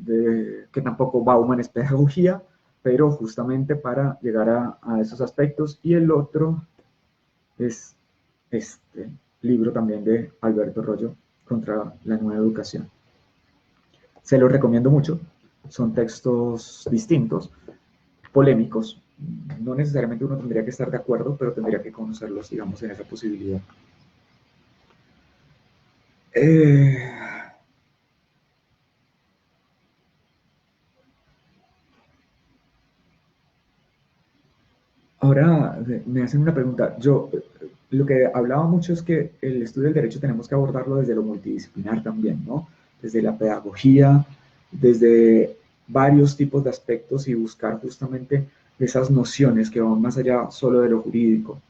que tampoco Bauman es pedagogía, pero justamente para llegar a esos aspectos. Y el otro es este libro también de Alberto Rollo, Contra la Nueva Educación. Se los recomiendo mucho, son textos distintos, polémicos, no necesariamente uno tendría que estar de acuerdo, pero tendría que conocerlos, digamos, en esa posibilidad. Eh, Ahora me hacen una pregunta. Yo lo que hablaba mucho es que el estudio del derecho tenemos que abordarlo desde lo multidisciplinar también, ¿no? Desde la pedagogía, desde varios tipos de aspectos y buscar justamente esas nociones que van más allá solo de lo jurídico.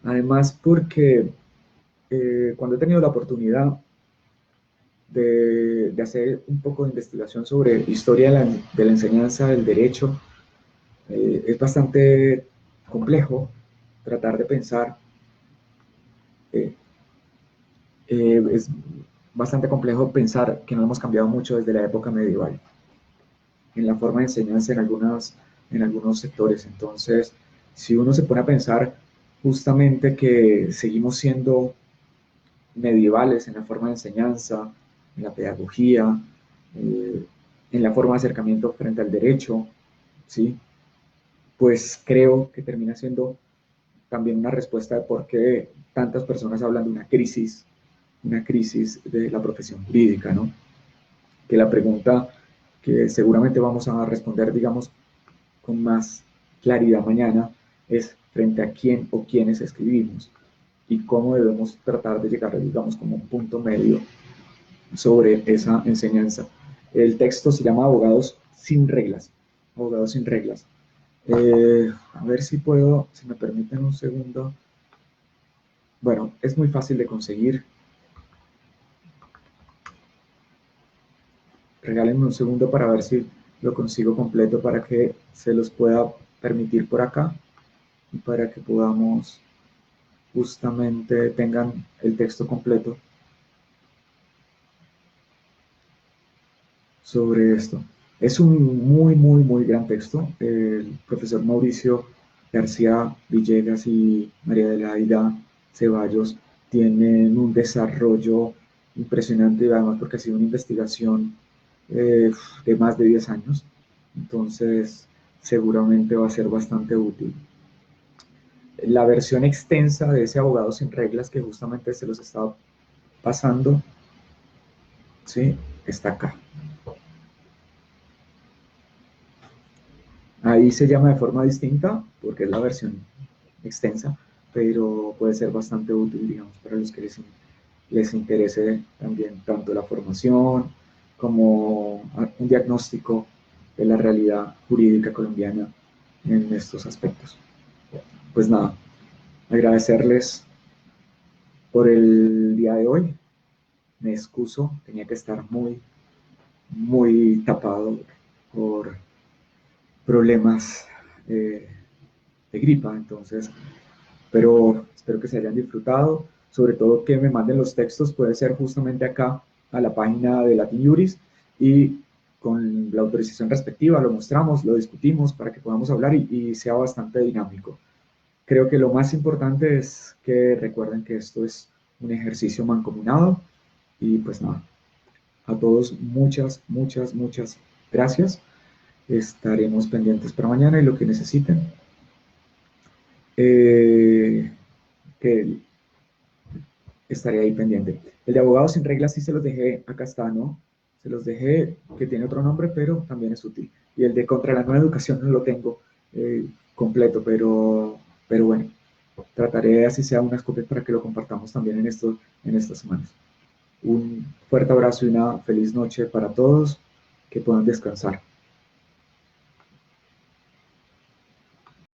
Además, porque cuando he tenido la oportunidad de hacer un poco de investigación sobre historia de la enseñanza del derecho, es bastante complejo tratar de pensar, eh, es bastante complejo pensar que no hemos cambiado mucho desde la época medieval en la forma de enseñanza en algunos sectores. Entonces, si uno se pone a pensar justamente que seguimos siendo medievales en la forma de enseñanza, en la pedagogía, eh, en la forma de acercamiento frente al derecho, ¿sí? Pues creo que termina siendo también una respuesta de por qué tantas personas hablan de una crisis de la profesión jurídica, ¿no? Que la pregunta que seguramente vamos a responder, digamos, con más claridad mañana es frente a quién o quiénes escribimos y cómo debemos tratar de llegar, digamos, como un punto medio sobre esa enseñanza. El texto se llama Abogados sin reglas. Abogados sin reglas. A ver si puedo, si me permiten un segundo. Bueno, es muy fácil de conseguir. Regálenme un segundo para ver si lo consigo completo para que se los pueda permitir por acá y para que podamos justamente tengan el texto completo sobre esto. Es un muy gran texto. El profesor Mauricio García Villegas y María Adelaida Ceballos tienen un desarrollo impresionante, además porque ha sido una investigación de más de 10 años. Entonces, seguramente va a ser bastante útil. La versión extensa de ese abogado sin reglas que justamente se los estaba pasando, ¿sí? Está acá. Ahí se llama de forma distinta porque es la versión extensa, pero puede ser bastante útil, digamos, para los que les interese también tanto la formación como un diagnóstico de la realidad jurídica colombiana en estos aspectos. Pues nada, agradecerles por el día de hoy. Me excuso, tenía que estar muy tapado por problemas de gripa. Entonces, pero espero que se hayan disfrutado, sobre todo que me manden los textos, puede ser justamente acá a la página de Latin Juris, y con la autorización respectiva lo mostramos, lo discutimos para que podamos hablar y sea bastante dinámico. Creo que lo más importante es que recuerden que esto es un ejercicio mancomunado y pues nada, a todos muchas, muchas, muchas gracias. Estaremos pendientes para mañana y lo que necesiten. Que estaré ahí pendiente. El de abogados sin reglas sí se los dejé, acá está, ¿no? Se los dejé, que tiene otro nombre, pero también es útil. Y el de contra la nueva educación no lo tengo completo, pero bueno, trataré así sea unas copias para que lo compartamos también en estas semanas. Un fuerte abrazo y una feliz noche para todos, que puedan descansar.